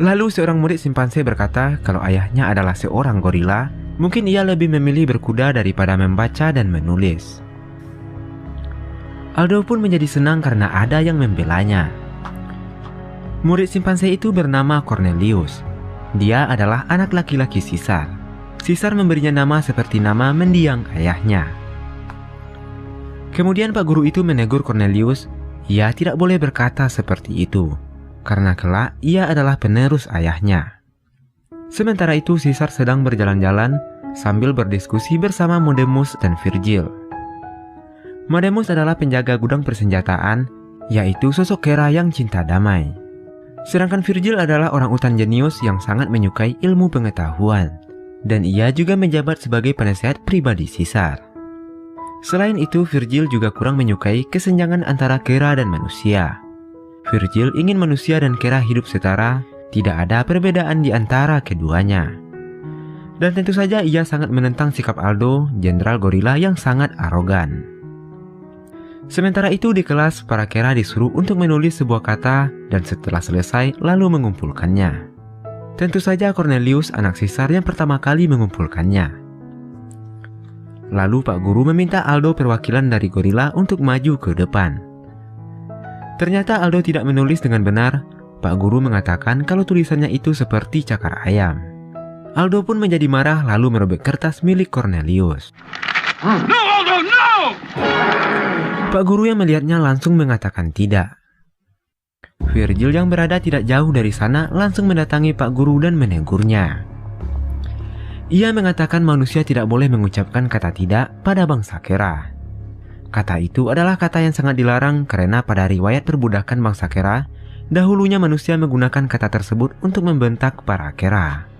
Lalu seorang murid simpanse berkata kalau ayahnya adalah seorang gorila, mungkin ia lebih memilih berkuda daripada membaca dan menulis. Aldo pun menjadi senang karena ada yang membelanya. Murid simpanse itu bernama Cornelius. Dia adalah anak laki-laki Caesar. Caesar memberinya nama seperti nama mendiang ayahnya. Kemudian Pak Guru itu menegur Cornelius, ia tidak boleh berkata seperti itu, karena kelak ia adalah penerus ayahnya. Sementara itu Caesar sedang berjalan-jalan sambil berdiskusi bersama Modemus dan Virgil. Modemus adalah penjaga gudang persenjataan, yaitu sosok Kera yang cinta damai. Sedangkan Virgil adalah orang utan jenius yang sangat menyukai ilmu pengetahuan, dan ia juga menjabat sebagai penasehat pribadi Caesar. Selain itu, Virgil juga kurang menyukai kesenjangan antara Kera dan manusia. Virgil ingin manusia dan Kera hidup setara, tidak ada perbedaan di antara keduanya. Dan tentu saja ia sangat menentang sikap Aldo, jenderal gorila yang sangat arogan. Sementara itu di kelas, para Kera disuruh untuk menulis sebuah kata dan setelah selesai lalu mengumpulkannya. Tentu saja Cornelius, anak Caesar yang pertama kali mengumpulkannya. Lalu Pak Guru meminta Aldo perwakilan dari gorila untuk maju ke depan. Ternyata Aldo tidak menulis dengan benar. Pak Guru mengatakan kalau tulisannya itu seperti cakar ayam. Aldo pun menjadi marah lalu merobek kertas milik Cornelius. No, Aldo, no! Pak Guru yang melihatnya langsung mengatakan tidak. Virgil yang berada tidak jauh dari sana langsung mendatangi Pak Guru dan menegurnya. Ia mengatakan manusia tidak boleh mengucapkan kata tidak pada bangsa Kera. Kata itu adalah kata yang sangat dilarang karena pada riwayat perbudakan bangsa Kera, dahulunya manusia menggunakan kata tersebut untuk membentak para Kera.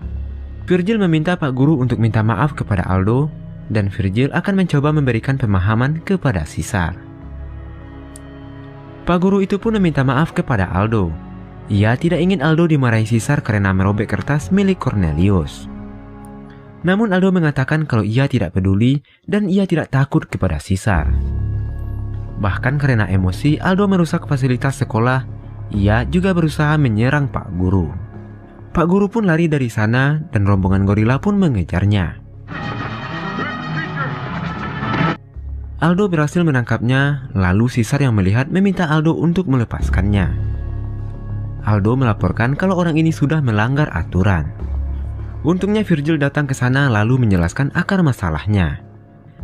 Virgil meminta Pak Guru untuk minta maaf kepada Aldo, dan Virgil akan mencoba memberikan pemahaman kepada Caesar. Pak Guru itu pun meminta maaf kepada Aldo. Ia tidak ingin Aldo dimarahi Caesar karena merobek kertas milik Cornelius. Namun Aldo mengatakan kalau ia tidak peduli dan ia tidak takut kepada Caesar. Bahkan karena emosi, Aldo merusak fasilitas sekolah. Ia juga berusaha menyerang Pak Guru. Pak Guru pun lari dari sana dan rombongan gorila pun mengejarnya. Aldo berhasil menangkapnya, lalu Caesar yang melihat meminta Aldo untuk melepaskannya. Aldo melaporkan kalau orang ini sudah melanggar aturan. Untungnya Virgil datang ke sana lalu menjelaskan akar masalahnya.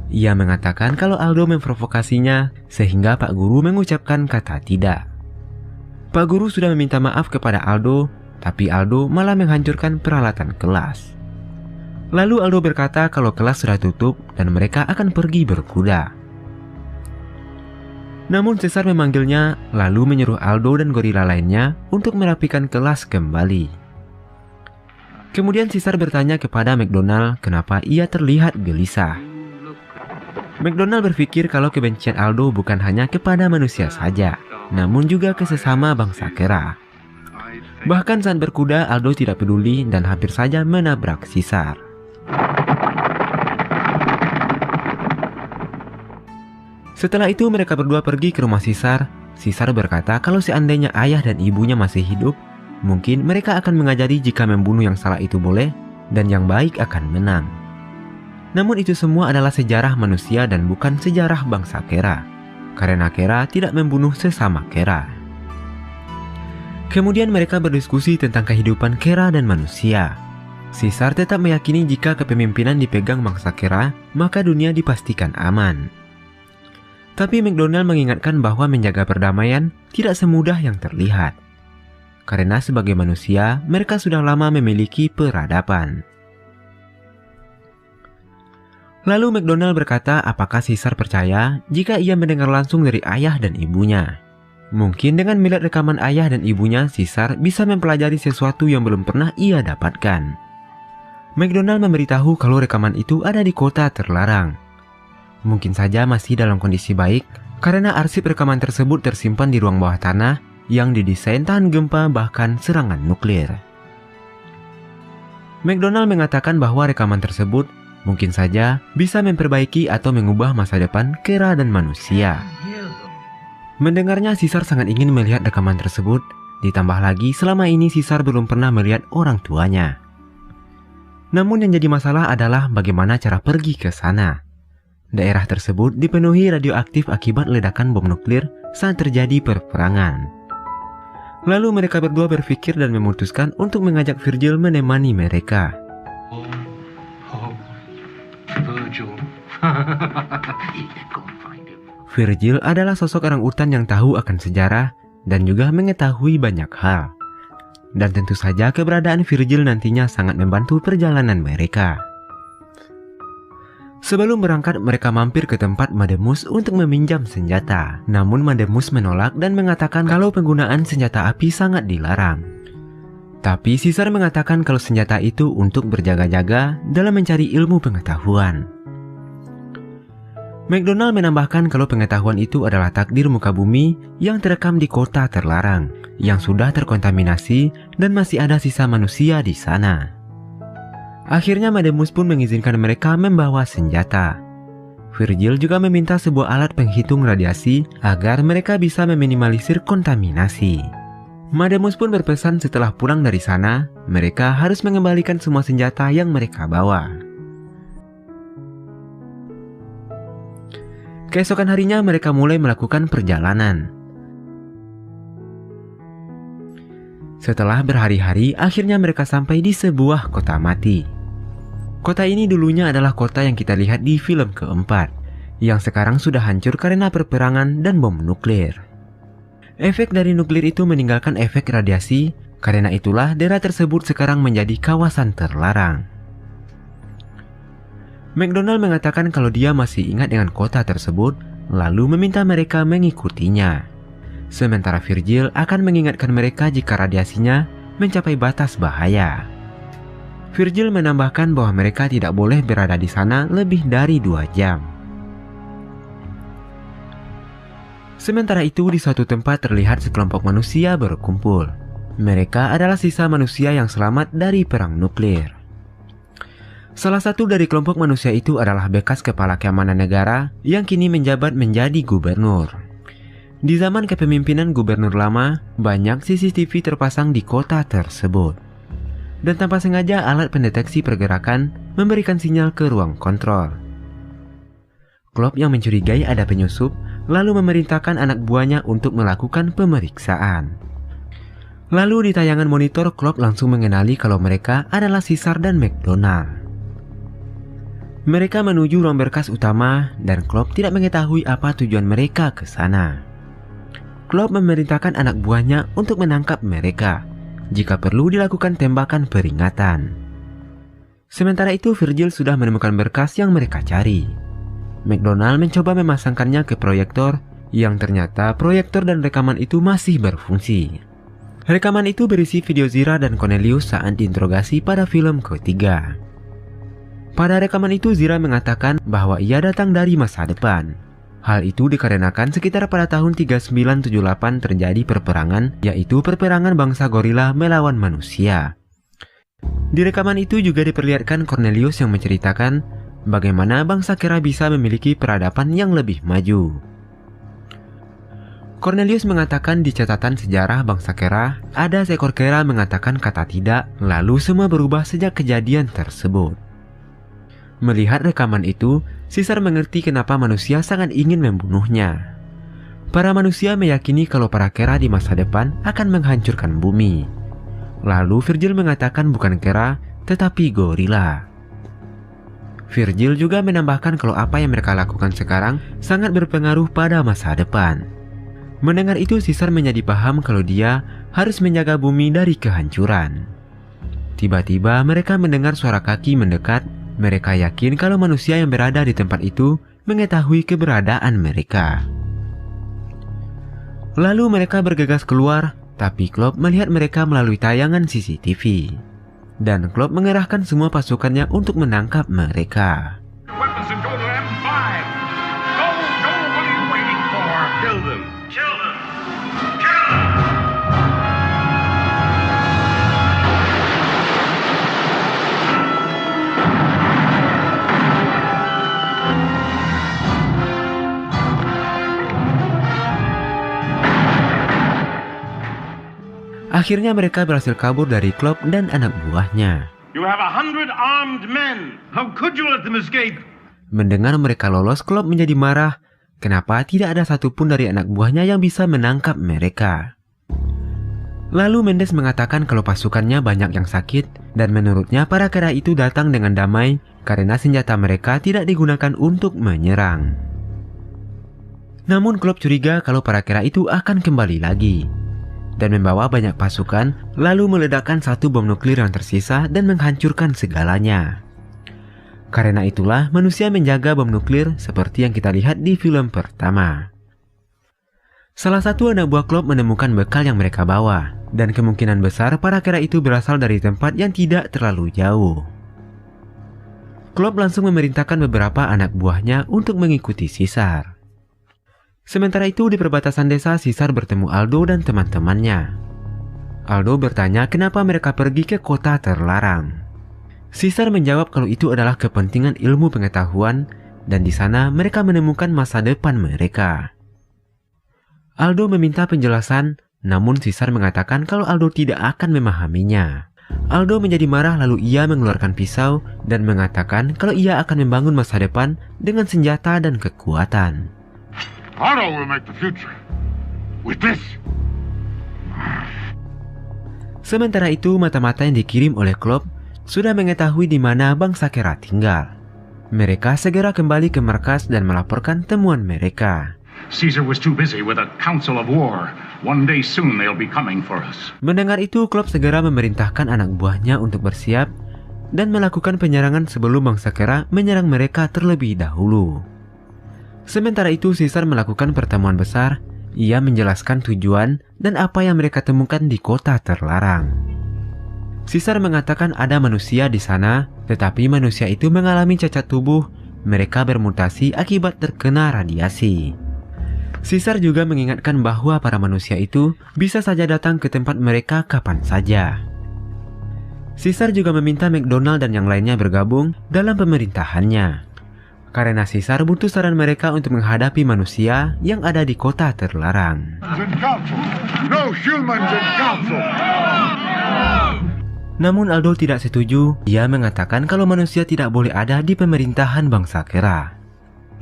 Ia mengatakan kalau Aldo memprovokasinya sehingga Pak Guru mengucapkan kata tidak. Pak Guru sudah meminta maaf kepada Aldo, tapi Aldo malah menghancurkan peralatan kelas. Lalu Aldo berkata kalau kelas sudah tutup dan mereka akan pergi berkuda. Namun Caesar memanggilnya lalu menyuruh Aldo dan gorila lainnya untuk merapikan kelas kembali. Kemudian Caesar bertanya kepada McDonald kenapa ia terlihat gelisah. McDonald berpikir kalau kebencian Aldo bukan hanya kepada manusia saja, namun juga ke sesama bangsa Kera. Bahkan saat berkuda, Aldo tidak peduli dan hampir saja menabrak Caesar. Setelah itu mereka berdua pergi ke rumah Caesar. Caesar berkata kalau seandainya ayah dan ibunya masih hidup, mungkin mereka akan mengajari jika membunuh yang salah itu boleh dan yang baik akan menang. Namun itu semua adalah sejarah manusia dan bukan sejarah bangsa Kera, karena Kera tidak membunuh sesama Kera. Kemudian mereka berdiskusi tentang kehidupan Kera dan manusia. Caesar tetap meyakini jika kepemimpinan dipegang bangsa Kera, maka dunia dipastikan aman. Tapi McDonald mengingatkan bahwa menjaga perdamaian tidak semudah yang terlihat. Karena sebagai manusia, mereka sudah lama memiliki peradaban. Lalu McDonald berkata apakah Caesar percaya jika ia mendengar langsung dari ayah dan ibunya. Mungkin dengan melihat rekaman ayah dan ibunya, Caesar bisa mempelajari sesuatu yang belum pernah ia dapatkan. McDonald memberitahu kalau rekaman itu ada di kota terlarang. Mungkin saja masih dalam kondisi baik karena arsip rekaman tersebut tersimpan di ruang bawah tanah yang didesain tahan gempa bahkan serangan nuklir. McDonald mengatakan bahwa rekaman tersebut mungkin saja bisa memperbaiki atau mengubah masa depan kera dan manusia. Mendengarnya, Caesar sangat ingin melihat rekaman tersebut, ditambah lagi selama ini Caesar belum pernah melihat orang tuanya. Namun yang jadi masalah adalah bagaimana cara pergi ke sana. Daerah tersebut dipenuhi radioaktif akibat ledakan bom nuklir saat terjadi perperangan. Lalu mereka berdua berpikir dan memutuskan untuk mengajak Virgil menemani mereka. Virgil adalah sosok orangutan yang tahu akan sejarah dan juga mengetahui banyak hal. Dan tentu saja keberadaan Virgil nantinya sangat membantu perjalanan mereka. Sebelum berangkat, mereka mampir ke tempat Mademus untuk meminjam senjata. Namun Mademus menolak dan mengatakan kalau penggunaan senjata api sangat dilarang. Tapi Caesar mengatakan kalau senjata itu untuk berjaga-jaga dalam mencari ilmu pengetahuan. McDonald menambahkan kalau pengetahuan itu adalah takdir muka bumi yang terekam di kota terlarang, yang sudah terkontaminasi dan masih ada sisa manusia di sana. Akhirnya Mademus pun mengizinkan mereka membawa senjata. Virgil juga meminta sebuah alat penghitung radiasi agar mereka bisa meminimalisir kontaminasi. Mademus pun berpesan setelah pulang dari sana, mereka harus mengembalikan semua senjata yang mereka bawa. Keesokan harinya mereka mulai melakukan perjalanan. Setelah berhari-hari, akhirnya mereka sampai di sebuah kota mati. Kota ini dulunya adalah kota yang kita lihat di film keempat, yang sekarang sudah hancur karena perperangan dan bom nuklir. Efek dari nuklir itu meninggalkan efek radiasi, karena itulah daerah tersebut sekarang menjadi kawasan terlarang. McDonald mengatakan kalau dia masih ingat dengan kota tersebut, lalu meminta mereka mengikutinya. Sementara Virgil akan mengingatkan mereka jika radiasinya mencapai batas bahaya. Virgil menambahkan bahwa mereka tidak boleh berada di sana lebih dari 2 jam. Sementara itu di suatu tempat terlihat sekelompok manusia berkumpul. Mereka adalah sisa manusia yang selamat dari perang nuklir. Salah satu dari kelompok manusia itu adalah bekas kepala keamanan negara yang kini menjabat menjadi gubernur. Di zaman kepemimpinan gubernur lama, banyak CCTV terpasang di kota tersebut. Dan tanpa sengaja alat pendeteksi pergerakan memberikan sinyal ke ruang kontrol. Klopp yang mencurigai ada penyusup, lalu memerintahkan anak buahnya untuk melakukan pemeriksaan. Lalu di tayangan monitor, Klopp langsung mengenali kalau mereka adalah Caesar dan McDonald. Mereka menuju ruang berkas utama dan Klopp tidak mengetahui apa tujuan mereka ke sana. Klopp memerintahkan anak buahnya untuk menangkap mereka. Jika perlu dilakukan tembakan peringatan. Sementara itu Virgil sudah menemukan berkas yang mereka cari. McDonald mencoba memasangkannya ke proyektor, yang ternyata proyektor dan rekaman itu masih berfungsi. Rekaman itu berisi video Zira dan Cornelius saat diinterogasi pada film ketiga. Pada rekaman itu Zira mengatakan bahwa ia datang dari masa depan. Hal itu dikarenakan sekitar pada tahun 3978 terjadi perperangan, yaitu perperangan bangsa gorila melawan manusia. Di rekaman itu juga diperlihatkan Cornelius yang menceritakan bagaimana bangsa kera bisa memiliki peradaban yang lebih maju. Cornelius mengatakan di catatan sejarah bangsa kera, ada seekor kera mengatakan kata tidak, lalu semua berubah sejak kejadian tersebut. Melihat rekaman itu, Caesar mengerti kenapa manusia sangat ingin membunuhnya. Para manusia meyakini kalau para kera di masa depan akan menghancurkan bumi. Lalu Virgil mengatakan bukan kera, tetapi gorila. Virgil juga menambahkan kalau apa yang mereka lakukan sekarang sangat berpengaruh pada masa depan. Mendengar itu Caesar menjadi paham kalau dia harus menjaga bumi dari kehancuran. Tiba-tiba mereka mendengar suara kaki mendekat. Mereka yakin kalau manusia yang berada di tempat itu mengetahui keberadaan mereka. Lalu mereka bergegas keluar, tapi Klopp melihat mereka melalui tayangan CCTV. Dan Klopp mengerahkan semua pasukannya untuk menangkap mereka. Weapons and go to M5. Go, what are you waiting for? Kill them. Kill them. Kill them. Akhirnya mereka berhasil kabur dari Klopp dan anak buahnya. You have 100 armed men. How could you let them escape? Mendengar mereka lolos, Klopp menjadi marah. Kenapa tidak ada satupun dari anak buahnya yang bisa menangkap mereka? Lalu Mendes mengatakan kalau pasukannya banyak yang sakit, dan menurutnya para kera itu datang dengan damai karena senjata mereka tidak digunakan untuk menyerang. Namun Klopp curiga kalau para kera itu akan kembali lagi dan membawa banyak pasukan, lalu meledakkan satu bom nuklir yang tersisa dan menghancurkan segalanya. Karena itulah manusia menjaga bom nuklir seperti yang kita lihat di film pertama. Salah satu anak buah Klopp menemukan bekal yang mereka bawa, dan kemungkinan besar para kera itu berasal dari tempat yang tidak terlalu jauh. Klopp langsung memerintahkan beberapa anak buahnya untuk mengikuti Caesar. Sementara itu di perbatasan desa, Caesar bertemu Aldo dan teman-temannya. Aldo bertanya kenapa mereka pergi ke kota terlarang. Caesar menjawab kalau itu adalah kepentingan ilmu pengetahuan dan di sana mereka menemukan masa depan mereka. Aldo meminta penjelasan, namun Caesar mengatakan kalau Aldo tidak akan memahaminya. Aldo menjadi marah lalu ia mengeluarkan pisau dan mengatakan kalau ia akan membangun masa depan dengan senjata dan kekuatan. Aldo will make the future. With this. Sementara itu, mata-mata yang dikirim oleh Klopp sudah mengetahui di mana bangsa kera tinggal. Mereka segera kembali ke markas dan melaporkan temuan mereka. Caesar was too busy with a council of war. One day soon they'll be coming for us. Mendengar itu, Klopp segera memerintahkan anak buahnya untuk bersiap dan melakukan penyerangan sebelum bangsa kera menyerang mereka terlebih dahulu. Sementara itu, Caesar melakukan pertemuan besar. Ia menjelaskan tujuan dan apa yang mereka temukan di kota terlarang. Caesar mengatakan ada manusia di sana, tetapi manusia itu mengalami cacat tubuh. Mereka bermutasi akibat terkena radiasi. Caesar juga mengingatkan bahwa para manusia itu bisa saja datang ke tempat mereka kapan saja. Caesar juga meminta McDonald dan yang lainnya bergabung dalam pemerintahannya. Karena Caesar butuh saran mereka untuk menghadapi manusia yang ada di kota terlarang. Namun Aldo tidak setuju. Ia mengatakan kalau manusia tidak boleh ada di pemerintahan bangsa kera.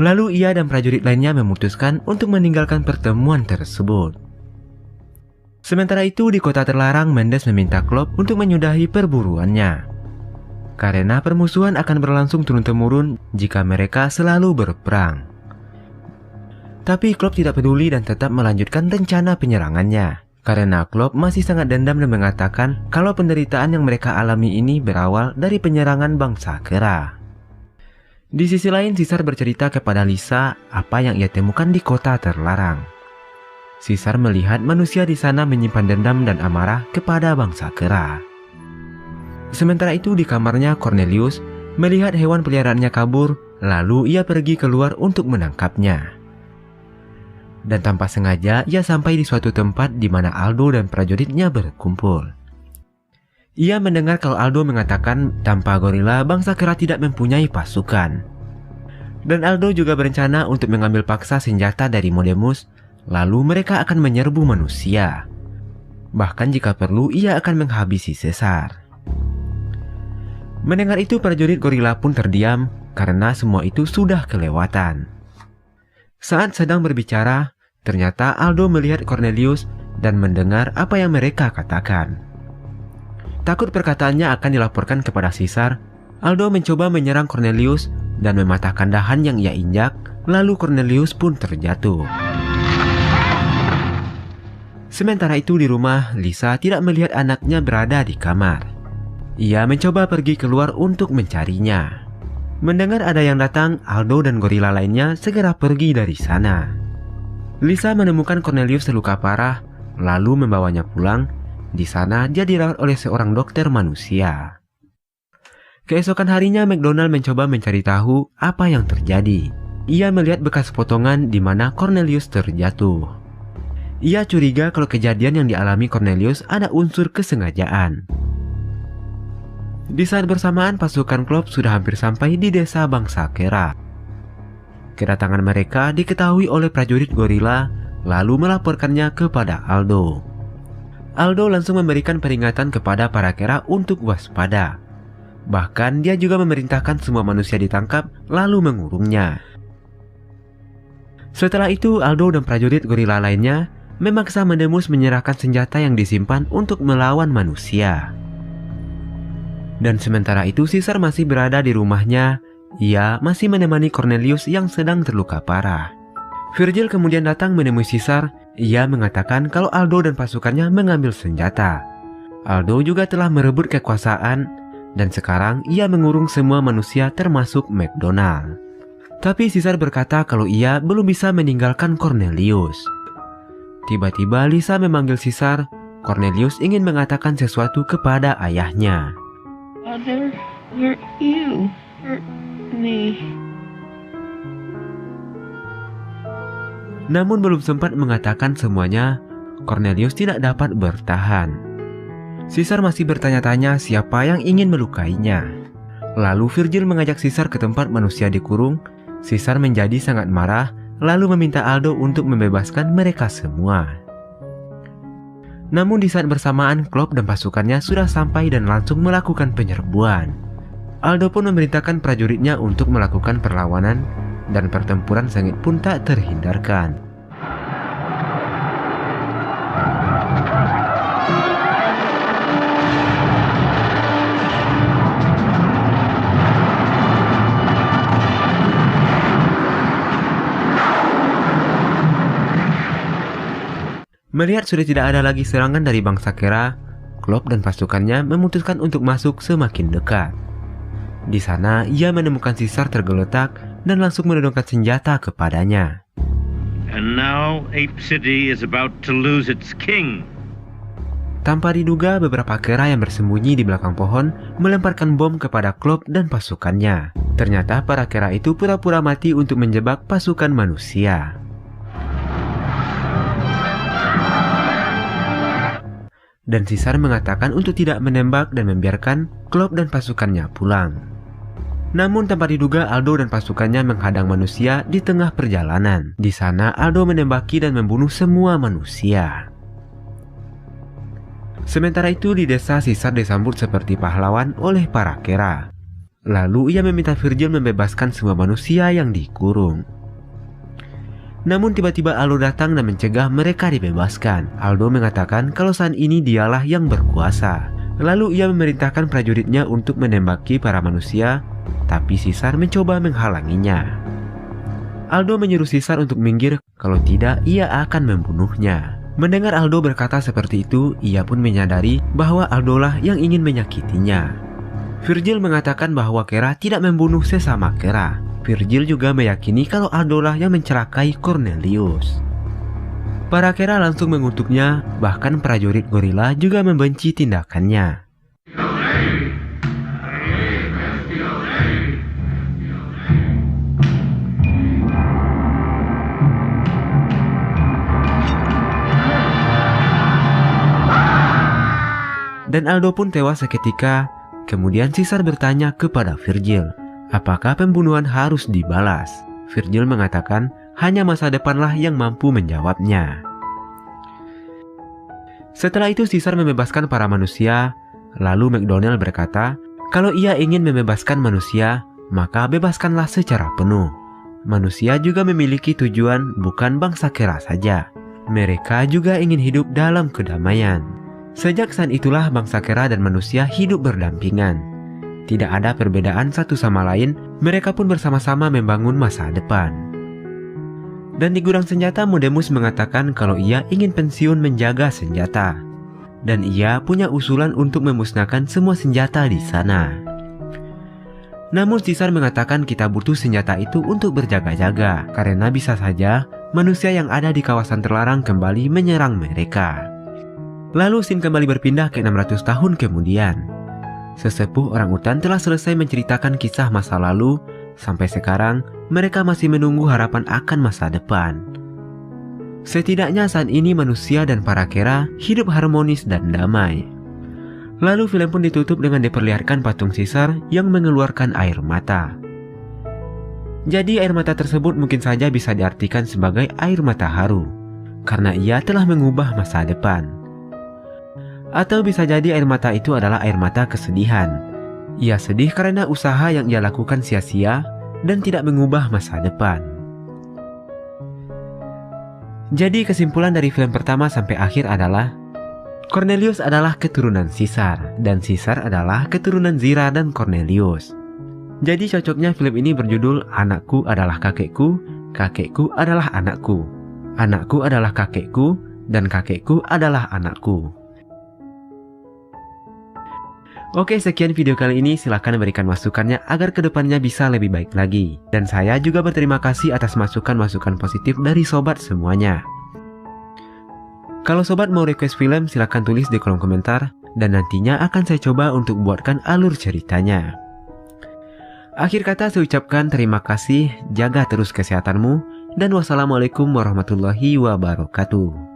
Lalu ia dan prajurit lainnya memutuskan untuk meninggalkan pertemuan tersebut. Sementara itu di kota terlarang, Mendes meminta Klopp untuk menyudahi perburuannya. Karena permusuhan akan berlangsung turun-temurun jika mereka selalu berperang. Tapi Klopp tidak peduli dan tetap melanjutkan rencana penyerangannya. Karena Klopp masih sangat dendam dan mengatakan kalau penderitaan yang mereka alami ini berawal dari penyerangan bangsa kera. Di sisi lain, Caesar bercerita kepada Lisa apa yang ia temukan di kota terlarang. Caesar melihat manusia di sana menyimpan dendam dan amarah kepada bangsa kera. Sementara itu di kamarnya, Cornelius melihat hewan peliharaannya kabur, lalu ia pergi keluar untuk menangkapnya. Dan tanpa sengaja ia sampai di suatu tempat di mana Aldo dan prajuritnya berkumpul. Ia mendengar kalau Aldo mengatakan tanpa gorila bangsa kera tidak mempunyai pasukan. Dan Aldo juga berencana untuk mengambil paksa senjata dari Modemus, lalu mereka akan menyerbu manusia. Bahkan jika perlu ia akan menghabisi Caesar. Mendengar itu prajurit gorila pun terdiam karena semua itu sudah kelewatan. Saat sedang berbicara, ternyata Aldo melihat Cornelius dan mendengar apa yang mereka katakan. Takut perkataannya akan dilaporkan kepada Caesar, Aldo mencoba menyerang Cornelius dan mematahkan dahan yang ia injak, lalu Cornelius pun terjatuh. Sementara itu di rumah, Lisa tidak melihat anaknya berada di kamar. Ia mencoba pergi keluar untuk mencarinya. Mendengar ada yang datang, Aldo dan gorila lainnya segera pergi dari sana. Lisa menemukan Cornelius terluka parah, lalu membawanya pulang. Di sana dia dirawat oleh seorang dokter manusia. Keesokan harinya McDonald mencoba mencari tahu apa yang terjadi. Ia melihat bekas potongan di mana Cornelius terjatuh. Ia curiga kalau kejadian yang dialami Cornelius ada unsur kesengajaan. Di saat bersamaan pasukan Klopp sudah hampir sampai di desa bangsa Kera. Kedatangan mereka diketahui oleh prajurit gorila, lalu melaporkannya kepada Aldo. Aldo langsung memberikan peringatan kepada para Kera untuk waspada. Bahkan dia juga memerintahkan semua manusia ditangkap lalu mengurungnya. Setelah itu Aldo dan prajurit gorila lainnya memaksa Mendemus menyerahkan senjata yang disimpan untuk melawan manusia. Dan sementara itu Caesar masih berada di rumahnya. Ia masih menemani Cornelius yang sedang terluka parah. Virgil kemudian datang menemui Caesar. Ia mengatakan kalau Aldo dan pasukannya mengambil senjata. Aldo juga telah merebut kekuasaan dan sekarang ia mengurung semua manusia termasuk McDonald. Tapi Caesar berkata kalau ia belum bisa meninggalkan Cornelius. Tiba-tiba Lisa memanggil Caesar. Cornelius ingin mengatakan sesuatu kepada ayahnya. Father, where you hurt me. Namun belum sempat mengatakan semuanya, Cornelius tidak dapat bertahan. Caesar masih bertanya-tanya siapa yang ingin melukainya. Lalu Virgil mengajak Caesar ke tempat manusia dikurung. Caesar menjadi sangat marah, lalu meminta Aldo untuk membebaskan mereka semua. Namun di saat bersamaan, Klopp dan pasukannya sudah sampai dan langsung melakukan penyerbuan. Aldo pun memerintahkan prajuritnya untuk melakukan perlawanan, dan pertempuran sengit pun tak terhindarkan. Melihat sudah tidak ada lagi serangan dari bangsa Kera, Klopp dan pasukannya memutuskan untuk masuk semakin dekat. Di sana, ia menemukan Caesar tergeletak dan langsung menodongkan senjata kepadanya. And now Ape City is about to lose its king. Tanpa diduga, beberapa Kera yang bersembunyi di belakang pohon melemparkan bom kepada Klopp dan pasukannya. Ternyata para Kera itu pura-pura mati untuk menjebak pasukan manusia. Dan Caesar mengatakan untuk tidak menembak dan membiarkan Klopp dan pasukannya pulang. Namun tanpa diduga Aldo dan pasukannya menghadang manusia di tengah perjalanan. Di sana Aldo menembaki dan membunuh semua manusia. Sementara itu di desa Caesar disambut seperti pahlawan oleh para Kera. Lalu ia meminta Virgil membebaskan semua manusia yang dikurung. Namun tiba-tiba Aldo datang dan mencegah mereka dibebaskan. Aldo mengatakan kalau saat ini dialah yang berkuasa. Lalu ia memerintahkan prajuritnya untuk menembaki para manusia, tapi Caesar mencoba menghalanginya. Aldo menyuruh Caesar untuk minggir, kalau tidak ia akan membunuhnya. Mendengar Aldo berkata seperti itu, ia pun menyadari bahwa Aldolah yang ingin menyakitinya. Virgil mengatakan bahwa Kera tidak membunuh sesama Kera. Virgil juga meyakini kalau Aldolah yang mencelakai Cornelius. Para Kera langsung mengutuknya, bahkan prajurit gorila juga membenci tindakannya. Dan Aldo pun tewas seketika. Kemudian Caesar bertanya kepada Virgil, apakah pembunuhan harus dibalas? Virgil mengatakan hanya masa depanlah yang mampu menjawabnya. Setelah itu Caesar membebaskan para manusia. Lalu McDonald berkata, kalau ia ingin membebaskan manusia, maka bebaskanlah secara penuh. Manusia juga memiliki tujuan, bukan bangsa Kera saja. Mereka juga ingin hidup dalam kedamaian. Sejak saat itulah bangsa Kera dan manusia hidup berdampingan. Tidak ada perbedaan satu sama lain, mereka pun bersama-sama membangun masa depan. Dan di gudang senjata Mendemus mengatakan kalau ia ingin pensiun menjaga senjata. Dan ia punya usulan untuk memusnahkan semua senjata di sana. Namun Caesar mengatakan kita butuh senjata itu untuk berjaga-jaga, karena bisa saja manusia yang ada di kawasan terlarang kembali menyerang mereka. Lalu scene kembali berpindah ke 600 tahun kemudian. Sesepuh orangutan telah selesai menceritakan kisah masa lalu. Sampai sekarang, mereka masih menunggu harapan akan masa depan. Setidaknya saat ini manusia dan para kera hidup harmonis dan damai. Lalu film pun ditutup dengan diperlihatkan patung Caesar yang mengeluarkan air mata. Jadi air mata tersebut mungkin saja bisa diartikan sebagai air mata haru, karena ia telah mengubah masa depan. Atau bisa jadi air mata itu adalah air mata kesedihan. Ia sedih karena usaha yang ia lakukan sia-sia dan tidak mengubah masa depan. Jadi kesimpulan dari film pertama sampai akhir adalah Cornelius adalah keturunan Caesar dan Caesar adalah keturunan Zira dan Cornelius. Jadi cocoknya film ini berjudul Anakku adalah kakekku, kakekku adalah anakku, anakku adalah kakekku, dan kakekku adalah anakku. Oke, sekian video kali ini. Silahkan berikan masukannya agar kedepannya bisa lebih baik lagi. Dan saya juga berterima kasih atas masukan-masukan positif dari sobat semuanya. Kalau sobat mau request film, silahkan tulis di kolom komentar. Dan nantinya akan saya coba untuk buatkan alur ceritanya. Akhir kata saya ucapkan terima kasih, jaga terus kesehatanmu, dan wassalamualaikum warahmatullahi wabarakatuh.